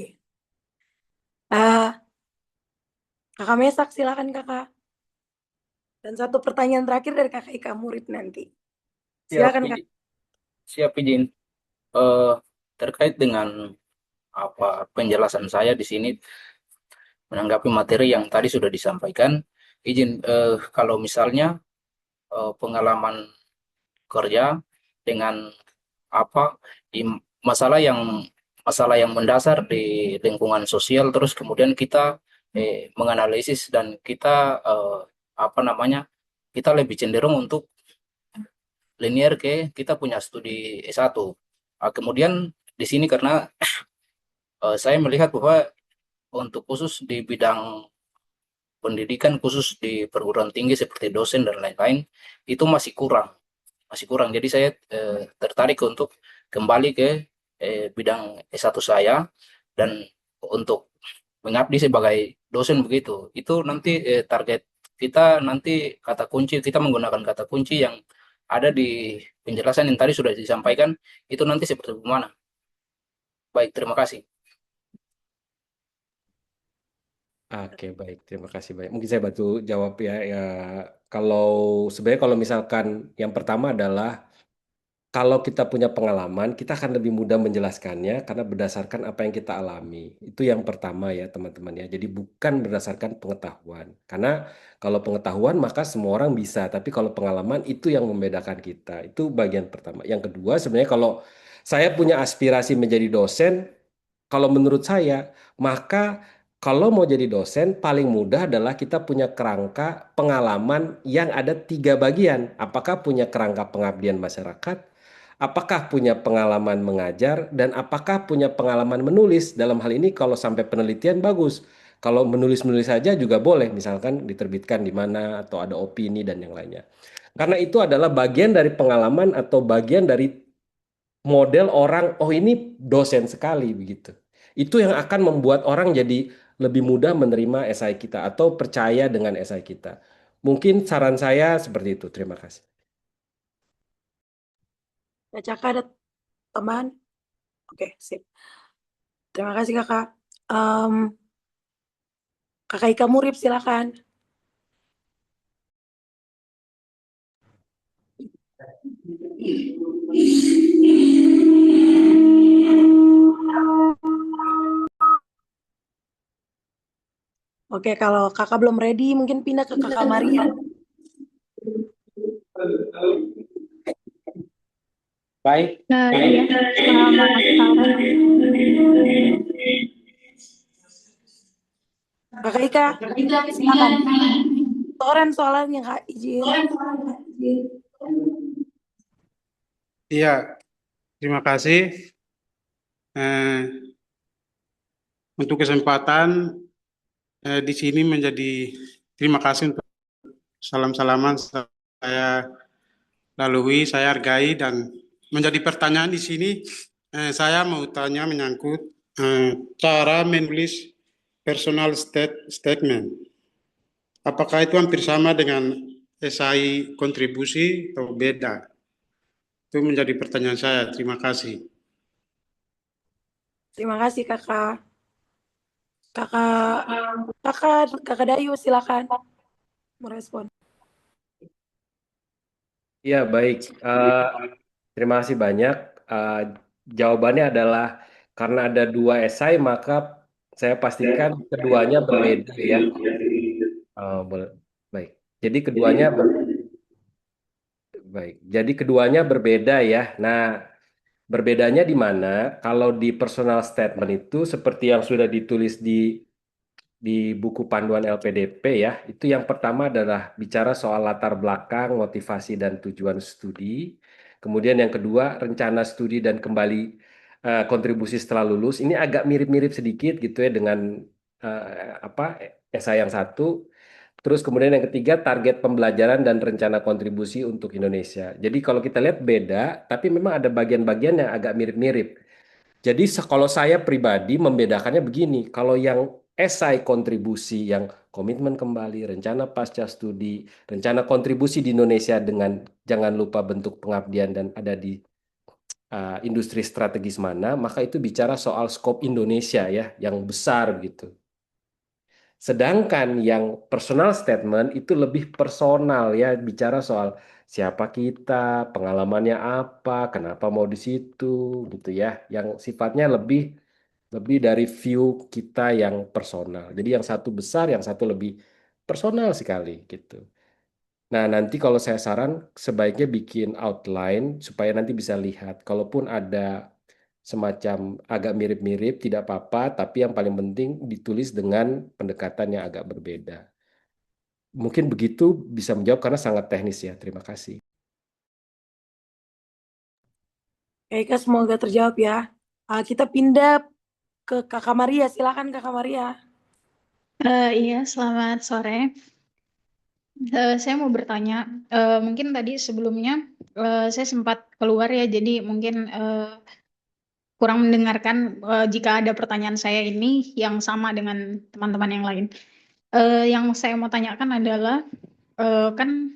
Kakak Mesak, silakan Kakak. Dan satu pertanyaan terakhir dari Kakak Ika Murid nanti. Siap, Silakan Kak. siap izin. Eh, Terkait dengan apa penjelasan saya di sini menanggapi materi yang tadi sudah disampaikan. Izin kalau misalnya pengalaman kerja dengan apa di masalah yang mendasar di lingkungan sosial, terus kemudian kita menganalisis dan kita apa namanya, kita lebih cenderung untuk linear ke kita punya studi S1. Kemudian di sini karena saya melihat bahwa untuk khusus di bidang pendidikan, khusus di perguruan tinggi seperti dosen dan lain-lain, itu masih kurang. Jadi saya tertarik untuk kembali ke bidang S1 saya, dan untuk mengabdi sebagai dosen begitu. Itu nanti target kita, nanti kata kunci kita menggunakan kata kunci yang ada di penjelasan yang tadi sudah disampaikan, itu nanti seperti mana. Baik, terima kasih. Oke, baik. Terima kasih banyak. Mungkin saya bantu jawab ya. Ya, kalau sebenarnya kalau misalkan yang pertama adalah kalau kita punya pengalaman, kita akan lebih mudah menjelaskannya karena berdasarkan apa yang kita alami. Itu yang pertama ya, teman-teman ya. Jadi bukan berdasarkan pengetahuan. Karena kalau pengetahuan maka semua orang bisa, tapi kalau pengalaman itu yang membedakan kita. Itu bagian pertama. Yang kedua, sebenarnya kalau saya punya aspirasi menjadi dosen, kalau menurut saya, maka kalau mau jadi dosen, paling mudah adalah kita punya kerangka pengalaman yang ada tiga bagian. Apakah punya kerangka pengabdian masyarakat, apakah punya pengalaman mengajar, dan apakah punya pengalaman menulis. Dalam hal ini kalau sampai penelitian bagus. Kalau menulis-menulis saja juga boleh, misalkan diterbitkan di mana, atau ada opini dan yang lainnya. Karena itu adalah bagian dari pengalaman atau bagian dari model orang, oh ini dosen sekali begitu. Itu yang akan membuat orang jadi lebih mudah menerima esai kita atau percaya dengan esai kita. Mungkin saran saya seperti itu. Terima kasih. Kakak ada tambahan? Oke, sip. Terima kasih Kakak. Kakak Ika Murib, silakan. Oke, kalau Kakak belum ready, mungkin pindah ke Kakak Maria. Baik. Iya, selamat sore. Kakak Ika, silakan. Toren soalnya Kak, izin. Iya, terima kasih untuk kesempatan di sini menjadi terima kasih untuk salam-salaman saya lalui, saya hargai, dan menjadi pertanyaan di sini saya mau tanya menyangkut cara menulis personal statement. Apakah itu hampir sama dengan esai kontribusi atau beda? Itu menjadi pertanyaan saya. Terima kasih. Terima kasih Kakak. Kakak Dayu, silakan merespon. Ya, baik. Terima kasih banyak. Jawabannya adalah karena ada dua esai, maka saya pastikan keduanya berbeda ya. Baik. Jadi keduanya berbeda ya. Nah, berbedanya di mana? Kalau di personal statement itu seperti yang sudah ditulis di buku panduan LPDP ya, itu yang pertama adalah bicara soal latar belakang, motivasi dan tujuan studi. Kemudian yang kedua, rencana studi dan kembali kontribusi setelah lulus. Ini agak mirip-mirip sedikit gitu ya dengan esai yang satu. Terus kemudian yang ketiga, target pembelajaran dan rencana kontribusi untuk Indonesia. Jadi kalau kita lihat beda, tapi memang ada bagian-bagian yang agak mirip-mirip. Jadi kalau saya pribadi membedakannya begini, kalau yang esai kontribusi yang komitmen kembali, rencana pasca studi, rencana kontribusi di Indonesia dengan jangan lupa bentuk pengabdian dan ada di industri strategis mana, maka itu bicara soal skop Indonesia ya, yang besar gitu. Sedangkan yang personal statement itu lebih personal ya, bicara soal siapa kita, pengalamannya apa, kenapa mau di situ gitu ya, yang sifatnya lebih lebih dari view kita yang personal. Jadi yang satu besar, yang satu lebih personal sekali gitu. Nah, nanti kalau saya saran sebaiknya bikin outline supaya nanti bisa lihat. Kalaupun ada semacam agak mirip-mirip, tidak apa-apa, tapi yang paling penting ditulis dengan pendekatan yang agak berbeda. Mungkin begitu bisa menjawab karena sangat teknis ya. Terima kasih. Oke, Kak, semoga terjawab ya. Kita pindah ke Kakak Maria. Silakan Kakak Maria. Iya, selamat sore. Saya mau bertanya, mungkin tadi sebelumnya saya sempat keluar ya, jadi mungkin kurang mendengarkan jika ada pertanyaan saya ini yang sama dengan teman-teman yang lain. Yang saya mau tanyakan adalah, kan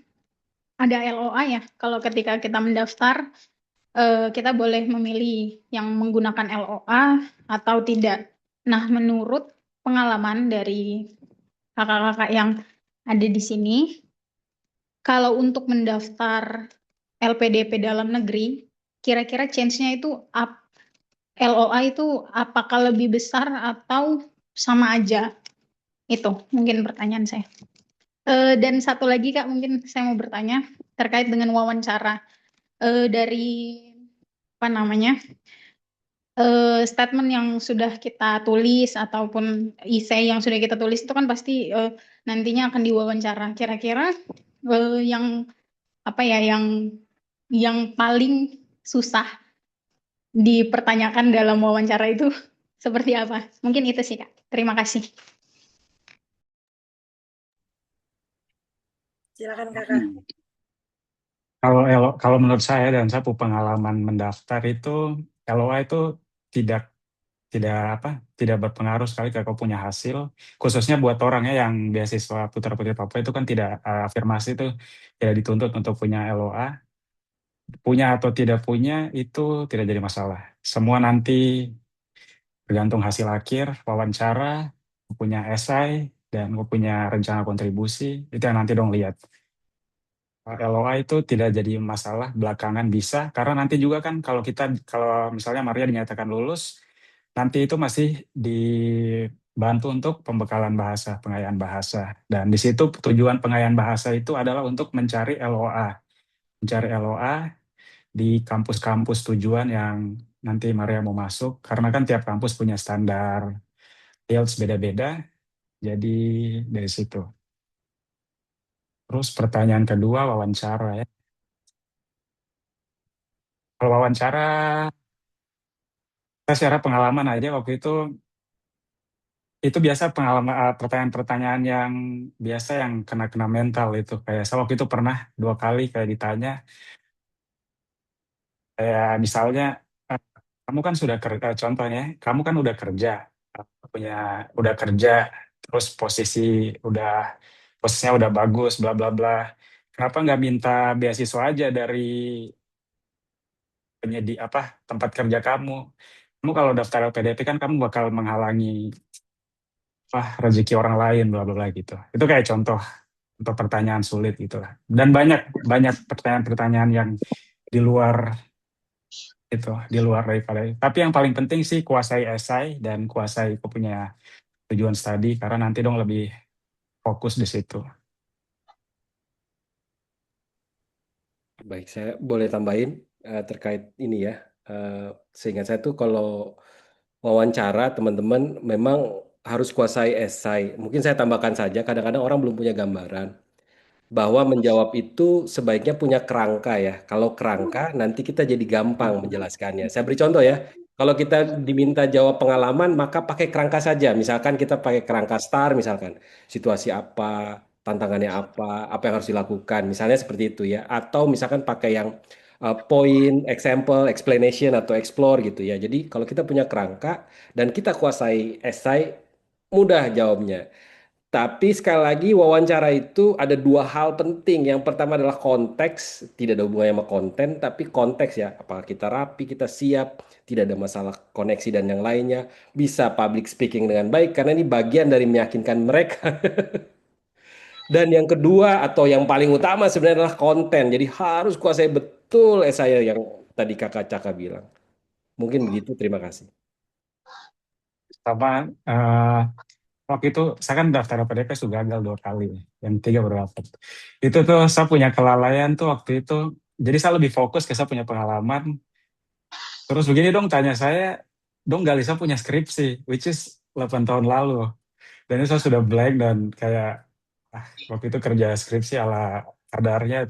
ada LOA ya, kalau ketika kita mendaftar, kita boleh memilih yang menggunakan LOA atau tidak. Nah, menurut pengalaman dari kakak-kakak yang ada di sini, kalau untuk mendaftar LPDP dalam negeri, kira-kira chance-nya itu LOA itu apakah lebih besar atau sama aja? Itu mungkin pertanyaan saya. Dan satu lagi Kak, mungkin saya mau bertanya terkait dengan wawancara. Dari apa namanya, statement yang sudah kita tulis ataupun essay yang sudah kita tulis itu kan pasti nantinya akan diwawancara. Kira-kira yang apa ya, yang paling susah dipertanyakan dalam wawancara itu seperti apa? Mungkin itu sih Kak. Terima kasih. Silakan Kakak. Kalau menurut saya dan saya pengalaman mendaftar itu LOA itu tidak tidak berpengaruh sekali kalau punya hasil, khususnya buat orangnya yang beasiswa Putra-Putri Papua itu kan tidak afirmasi itu tidak dituntut untuk punya LOA. Punya atau tidak punya itu tidak jadi masalah. Semua nanti tergantung hasil akhir, wawancara, punya esai, dan punya rencana kontribusi, itu yang nanti dong lihat. LOA itu tidak jadi masalah, belakangan bisa, karena nanti juga kan kalau misalnya Maria dinyatakan lulus, nanti itu masih dibantu untuk pembekalan bahasa, pengayaan bahasa. Dan di situ tujuan pengayaan bahasa itu adalah untuk mencari LOA. Mencari LOA di kampus-kampus tujuan yang nanti Maria mau masuk, karena kan tiap kampus punya standar IELTS beda-beda, jadi dari situ. Terus pertanyaan kedua, wawancara ya. Kalau wawancara, saya secara pengalaman aja waktu itu biasa pengalaman pertanyaan-pertanyaan yang biasa yang kena mental itu. Kayak saya waktu itu pernah 2 kali kayak ditanya, kayak misalnya, eh, kamu kan sudah kerja, contohnya, kamu kan udah kerja, terus posisinya udah bagus, bla bla bla. Kenapa nggak minta beasiswa aja dari tempat kerja kamu? Kamu kalau daftar LPDP kan kamu bakal menghalangi rezeki orang lain, bla bla bla gitu. Itu kayak contoh untuk pertanyaan sulit gitu lah. Dan banyak banyak pertanyaan-pertanyaan yang di luar daripada. Tapi yang paling penting sih kuasai esai dan kuasai punya tujuan studi karena nanti dong lebih fokus di situ. Baik, saya boleh tambahin terkait ini ya. Seingat saya tuh kalau wawancara teman-teman memang harus kuasai esai. Mungkin saya tambahkan saja, kadang-kadang orang belum punya gambaran bahwa menjawab itu sebaiknya punya kerangka ya. Kalau kerangka nanti kita jadi gampang menjelaskannya. Saya beri contoh ya. Kalau kita diminta jawab pengalaman maka pakai kerangka saja. Misalkan kita pakai kerangka STAR misalkan. Situasi apa, tantangannya apa yang harus dilakukan. Misalnya seperti itu ya. Atau misalkan pakai yang point, example, explanation atau explore gitu ya. Jadi kalau kita punya kerangka dan kita kuasai esai mudah jawabnya. Tapi sekali lagi wawancara itu ada 2 hal penting. Yang pertama adalah konteks, tidak ada hubungannya sama konten, tapi konteks ya. Apakah kita rapi, kita siap, tidak ada masalah koneksi dan yang lainnya. Bisa public speaking dengan baik karena ini bagian dari meyakinkan mereka. Dan yang kedua atau yang paling utama sebenarnya adalah konten. Jadi harus kuasai betul saya yang tadi Kakak Caka bilang. Mungkin begitu, terima kasih. Sama waktu itu saya kan daftar PDP sudah gagal 2 kali, yang ketiga baru dapat. Itu tuh saya punya kelalaian tuh waktu itu. Jadi saya lebih fokus ke saya punya pengalaman. Terus begini dong tanya saya, dong Galisa punya skripsi, which is 8 tahun lalu. Dan itu saya sudah blank dan kayak waktu itu kerja skripsi ala kadarnya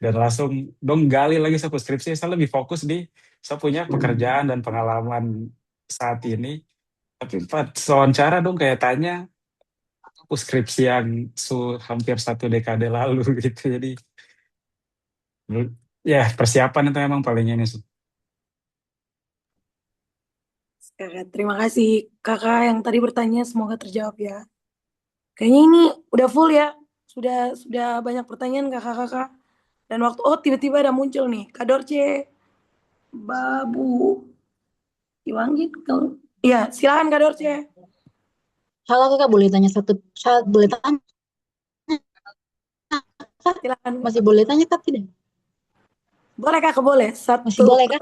dan langsung dong gali lagi saya skripsi. Saya lebih fokus di saya punya pekerjaan dan pengalaman saat ini. Tapi pas wawancara dong kayak tanya aku skripsi yang hampir 1 dekade lalu gitu. Jadi ya persiapan itu emang paling ini sih. Kakak, terima kasih kakak yang tadi bertanya, semoga terjawab ya. Kayaknya ini udah full ya, sudah banyak pertanyaan kakak-kakak. Dan waktu tiba-tiba ada muncul nih Kak Dorce, Babu, Iwangi. Iya, silakan Kak Dorce. Halo kakak, boleh tanya boleh tanya? Silakan. Masih boleh tanya kak tidak? Boleh kakak, boleh. Masih boleh kak?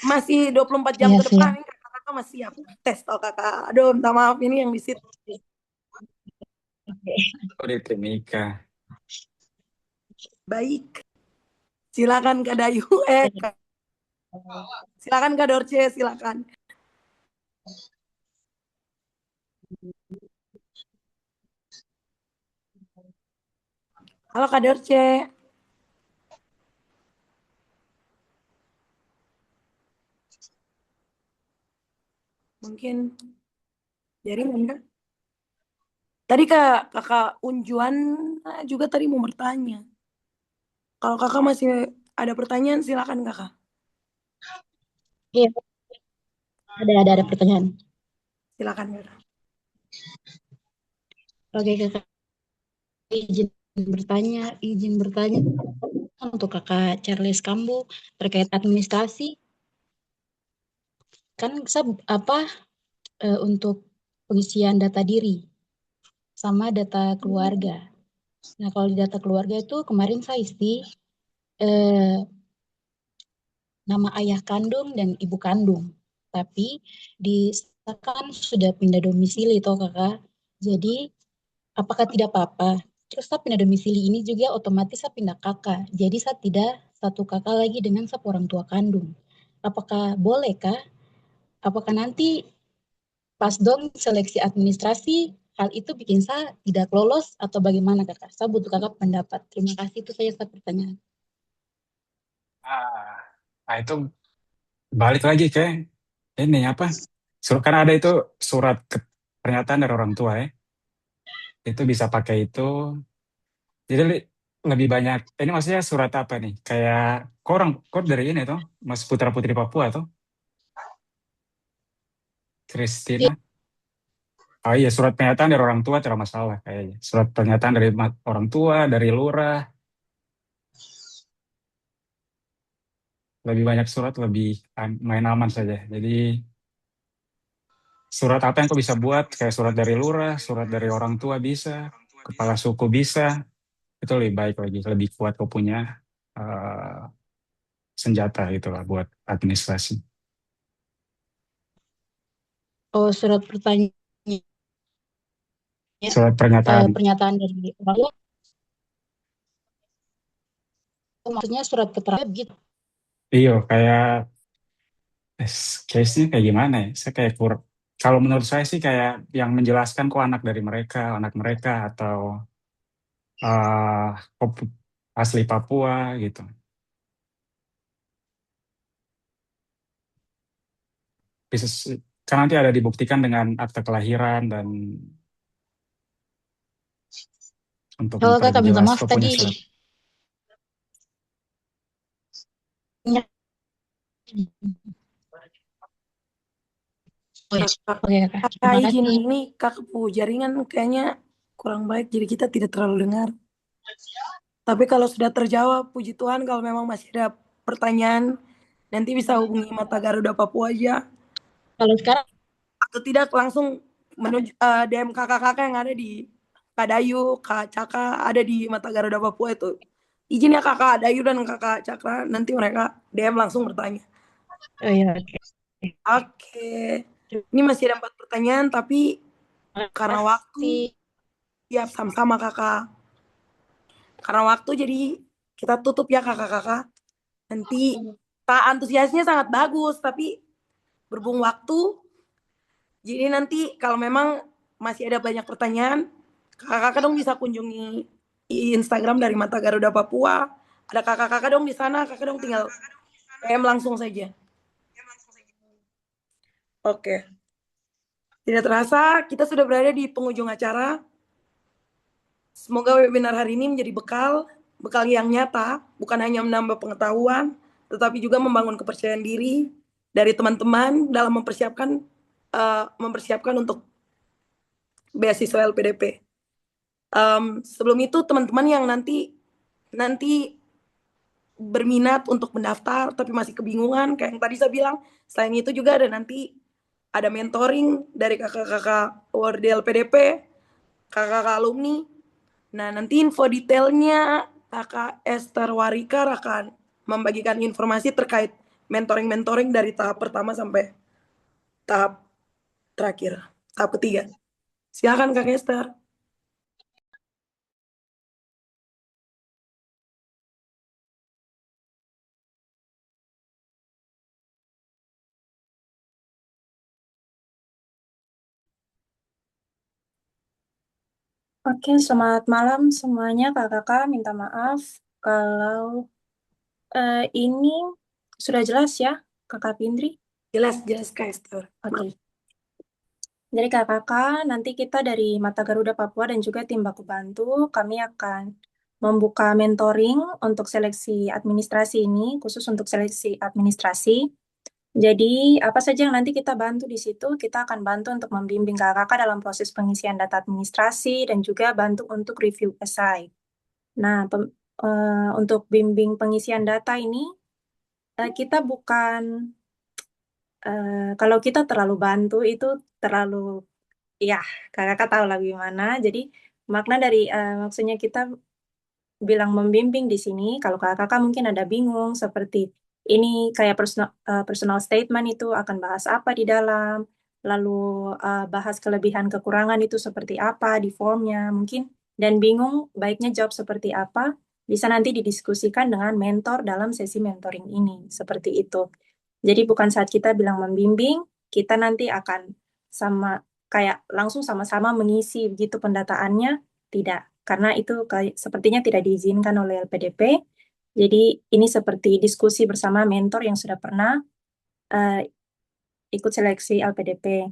Masih 24 jam Iya, ke depan, siap. kakak masih siap. Tes tau kakak. Aduh, minta maaf ini yang di situ. Mika. Baik. Silakan Kak Dayu. Silakan Kak Dorce, silakan. Halo Kak Dorce. Mungkin dari mana? Tadi kakak Unjuan juga tadi mau bertanya. Kalau kakak masih ada pertanyaan, silakan kakak. Iya, ada pertanyaan. Silakan kakak. Oke kakak, izin bertanya untuk kakak Charles Kambu terkait administrasi. Kan untuk pengisian data diri sama data keluarga. Nah kalau di data keluarga itu kemarin saya isi nama ayah kandung dan ibu kandung, tapi kan sudah pindah domisili toh kakak. Jadi apakah tidak apa-apa? Terus saya pindah domisili ini juga otomatis saya pindah kakak. Jadi saya tidak satu kakak lagi dengan satu orang tua kandung. Apakah boleh kah? Apakah nanti pas dong seleksi administrasi hal itu bikin saya tidak lolos atau bagaimana kakak? Saya butuh kakak pendapat. Terima kasih, itu saya pertanyaan. Nah itu balik lagi ke ini apa? Karena ada itu surat pernyataan dari orang tua ya. Itu bisa pakai itu. Jadi lebih banyak. Ini maksudnya surat apa nih? Kayak kok dari ini tuh, Mas Putra Putri Papua tuh, Christina. Oh iya, surat pernyataan dari orang tua tidak masalah kayaknya. Surat pernyataan dari orang tua, dari lurah. Lebih banyak surat, lebih main aman saja. Jadi surat apa yang kau bisa buat? Kayak surat dari lurah, surat dari orang tua bisa, kepala suku bisa. Itu lebih baik lagi, lebih kuat kau punya senjata itulah buat administrasi. Oh, surat pertanyaan. Surat pernyataan. Pernyataan dari orang tua. Maksudnya surat keterangan gitu. Iya, kayak case-nya kayak gimana ya? Saya kayak kalau menurut saya sih kayak yang menjelaskan kok anak mereka atau kok asli Papua gitu. Bisa kan nanti ada dibuktikan dengan akta kelahiran dan untuk Kalau kakak minta memperjelas maaf kok punya tadi. surat. Kakak izin ini kakak jaringan kayaknya kurang baik, jadi kita tidak terlalu dengar. Tapi kalau sudah terjawab, puji Tuhan. Kalau memang masih ada pertanyaan, nanti bisa hubungi Mata Garuda Papua aja. Kalau sekarang atau tidak langsung menuju DM kakak-kakak yang ada di Kak Dayu, Kak Caka ada di Mata Garuda Papua itu. Izin ya Kakak Dayu dan Kakak Cakra, nanti mereka DM langsung bertanya. Oh iya, oke. Oke. Ini masih ada 4 pertanyaan, tapi karena waktu, ya sama-sama kakak. Karena waktu jadi kita tutup ya kakak-kakak. Nanti antusiasnya sangat bagus, tapi berhubung waktu, jadi nanti kalau memang masih ada banyak pertanyaan, kakak-kakak dong bisa kunjungi Instagram dari Mata Garuda Papua. Ada kakak-kakak dong di sana, kakak dong tinggal PM langsung saja. Oke. Tidak terasa, kita sudah berada di penghujung acara. Semoga webinar hari ini menjadi bekal yang nyata, bukan hanya menambah pengetahuan, tetapi juga membangun kepercayaan diri dari teman-teman dalam mempersiapkan untuk beasiswa LPDP. Sebelum itu teman-teman yang nanti berminat untuk mendaftar tapi masih kebingungan, kayak yang tadi saya bilang, selain itu juga ada mentoring dari kakak-kakak award LPDP, kakak-kakak alumni. Nah, nanti info detailnya kakak Esther Warikar akan membagikan informasi terkait mentoring dari tahap pertama sampai tahap terakhir, tahap ketiga. Silakan Kak Esther. Oke, selamat malam semuanya kakak-kakak. Minta maaf kalau ini sudah jelas ya, Kakak Pindri? Jelas Kak Esther. Oke. Jadi kakak-kakak, nanti kita dari Mata Garuda Papua dan juga tim Baku Bantu, kami akan membuka mentoring untuk seleksi administrasi ini, khusus untuk seleksi administrasi. Jadi, apa saja yang nanti kita bantu di situ, kita akan bantu untuk membimbing kakak-kakak dalam proses pengisian data administrasi dan juga bantu untuk review esai. Nah, untuk bimbing pengisian data ini, kita bukan, kalau kita terlalu bantu itu terlalu, ya kakak-kakak tahu lah gimana. Jadi, makna dari, maksudnya kita bilang membimbing di sini, kalau kakak-kakak mungkin ada bingung, seperti ini kayak personal statement itu akan bahas apa di dalam, lalu bahas kelebihan kekurangan itu seperti apa di formnya mungkin, dan bingung baiknya jawab seperti apa, bisa nanti didiskusikan dengan mentor dalam sesi mentoring ini, seperti itu. Jadi bukan saat kita bilang membimbing, kita nanti akan kayak langsung sama-sama mengisi begitu pendataannya, tidak. Karena itu sepertinya tidak diizinkan oleh LPDP. Jadi ini seperti diskusi bersama mentor yang sudah pernah ikut seleksi LPDP.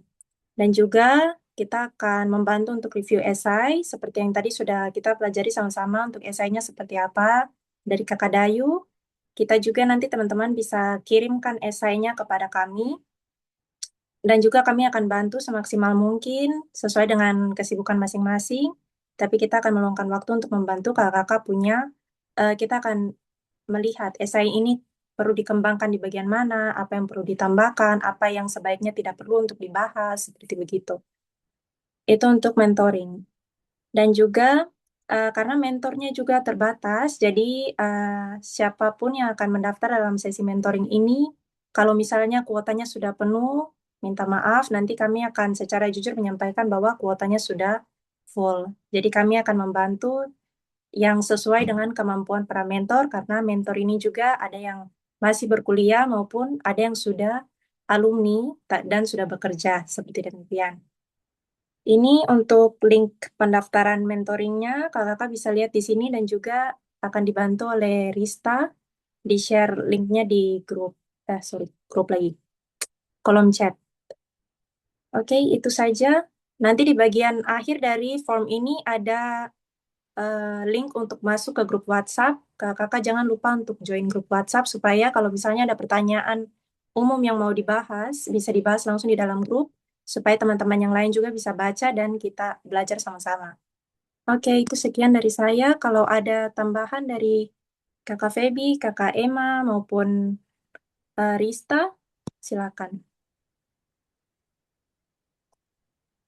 Dan juga kita akan membantu untuk review esai, seperti yang tadi sudah kita pelajari sama-sama untuk esainya seperti apa dari Kakak Dayu. Kita juga nanti teman-teman bisa kirimkan esainya kepada kami. Dan juga kami akan bantu semaksimal mungkin sesuai dengan kesibukan masing-masing. Tapi kita akan meluangkan waktu untuk membantu kakak-kakak punya, kita akan melihat esai ini perlu dikembangkan di bagian mana, apa yang perlu ditambahkan, apa yang sebaiknya tidak perlu untuk dibahas, seperti begitu. Itu untuk mentoring. Dan juga karena mentornya juga terbatas, jadi siapapun yang akan mendaftar dalam sesi mentoring ini, kalau misalnya kuotanya sudah penuh, minta maaf, nanti kami akan secara jujur menyampaikan bahwa kuotanya sudah full. Jadi kami akan membantu yang sesuai dengan kemampuan para mentor, karena mentor ini juga ada yang masih berkuliah maupun ada yang sudah alumni dan sudah bekerja, seperti demikian. Ini untuk link pendaftaran mentoringnya, kakak-kakak bisa lihat di sini dan juga akan dibantu oleh Rista, di-share linknya di grup lagi, kolom chat. Oke, itu saja. Nanti di bagian akhir dari form ini ada link untuk masuk ke grup WhatsApp. Kakak-kakak jangan lupa untuk join grup WhatsApp supaya kalau misalnya ada pertanyaan umum yang mau dibahas, bisa dibahas langsung di dalam grup, supaya teman-teman yang lain juga bisa baca dan kita belajar sama-sama. Oke, itu sekian dari saya. Kalau ada tambahan dari Kakak Feby, Kakak Emma, maupun Rista, silakan.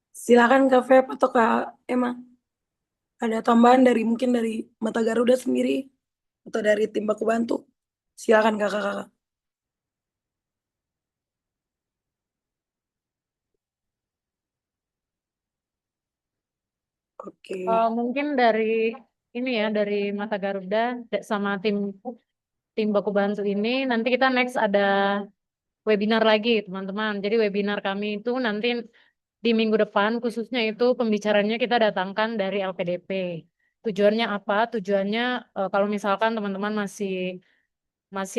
Silakan Kak Feb atau Kak Emma. Ada tambahan mungkin dari Mata Garuda sendiri atau dari tim Baku Bantu. Silakan kakak-kakak. Oke. Mungkin dari ini ya, dari Mata Garuda sama tim Baku Bantu ini, nanti kita next ada webinar lagi, teman-teman. Jadi webinar kami itu nanti di minggu depan, khususnya itu pembicaranya kita datangkan dari LPDP. Tujuannya apa? Tujuannya kalau misalkan teman-teman masih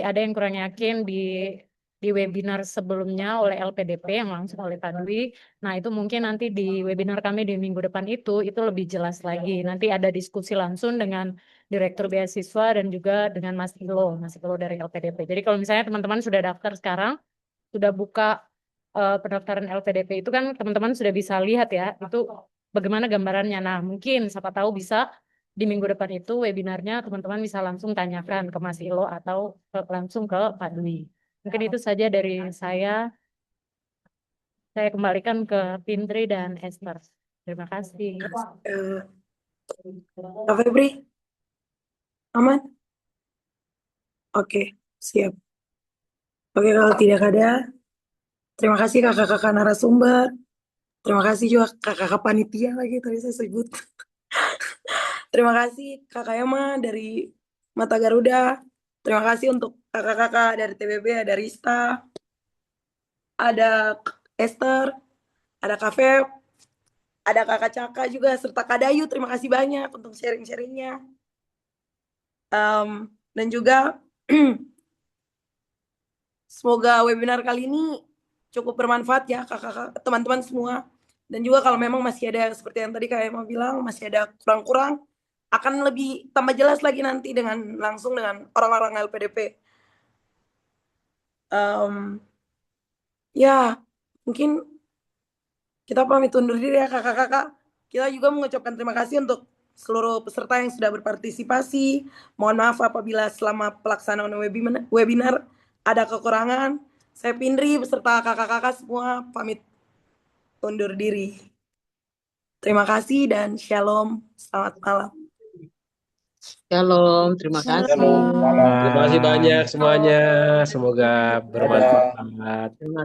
ada yang kurang yakin di webinar sebelumnya oleh LPDP yang langsung oleh Pak Dwi. Nah, itu mungkin nanti di webinar kami di minggu depan itu lebih jelas lagi. Nanti ada diskusi langsung dengan Direktur Beasiswa dan juga dengan Mas Ilo dari LPDP. Jadi kalau misalnya teman-teman sudah daftar sekarang, sudah buka pendaftaran LPDP itu kan teman-teman sudah bisa lihat ya, itu bagaimana gambarannya. Nah, mungkin siapa tahu bisa di minggu depan itu webinarnya teman-teman bisa langsung tanyakan ke Mas Ilo atau langsung ke Pak Dwi. Mungkin itu saja dari saya. Saya kembalikan ke Pintri dan Esther. Terima kasih. Kak Febri, aman? Oke, siap. Oke, kalau tidak ada, terima kasih kakak-kakak narasumber. Terima kasih juga kakak-kakak panitia lagi tadi saya sebut. Terima kasih Kakak Emma dari Mata Garuda. Terima kasih untuk kakak-kakak dari TBB, ada Rista, ada Esther, ada Kak Feb, ada Kakak Caka juga, serta Kak Dayu. Terima kasih banyak untuk sharing-sharingnya. Dan juga semoga webinar kali ini cukup bermanfaat ya kakak-kakak, teman-teman semua. Dan juga kalau memang masih ada seperti yang tadi Kak Emma bilang, masih ada kurang-kurang, akan lebih tambah jelas lagi nanti langsung dengan orang-orang LPDP. Ya, mungkin kita pamit undur diri ya kakak-kakak. Kita juga mengucapkan terima kasih untuk seluruh peserta yang sudah berpartisipasi. Mohon maaf apabila selama pelaksanaan webinar ada kekurangan. Saya Pindri beserta kakak-kakak semua pamit undur diri. Terima kasih dan shalom. Selamat malam. Shalom, terima kasih. Terima kasih banyak semuanya. Semoga bermanfaat.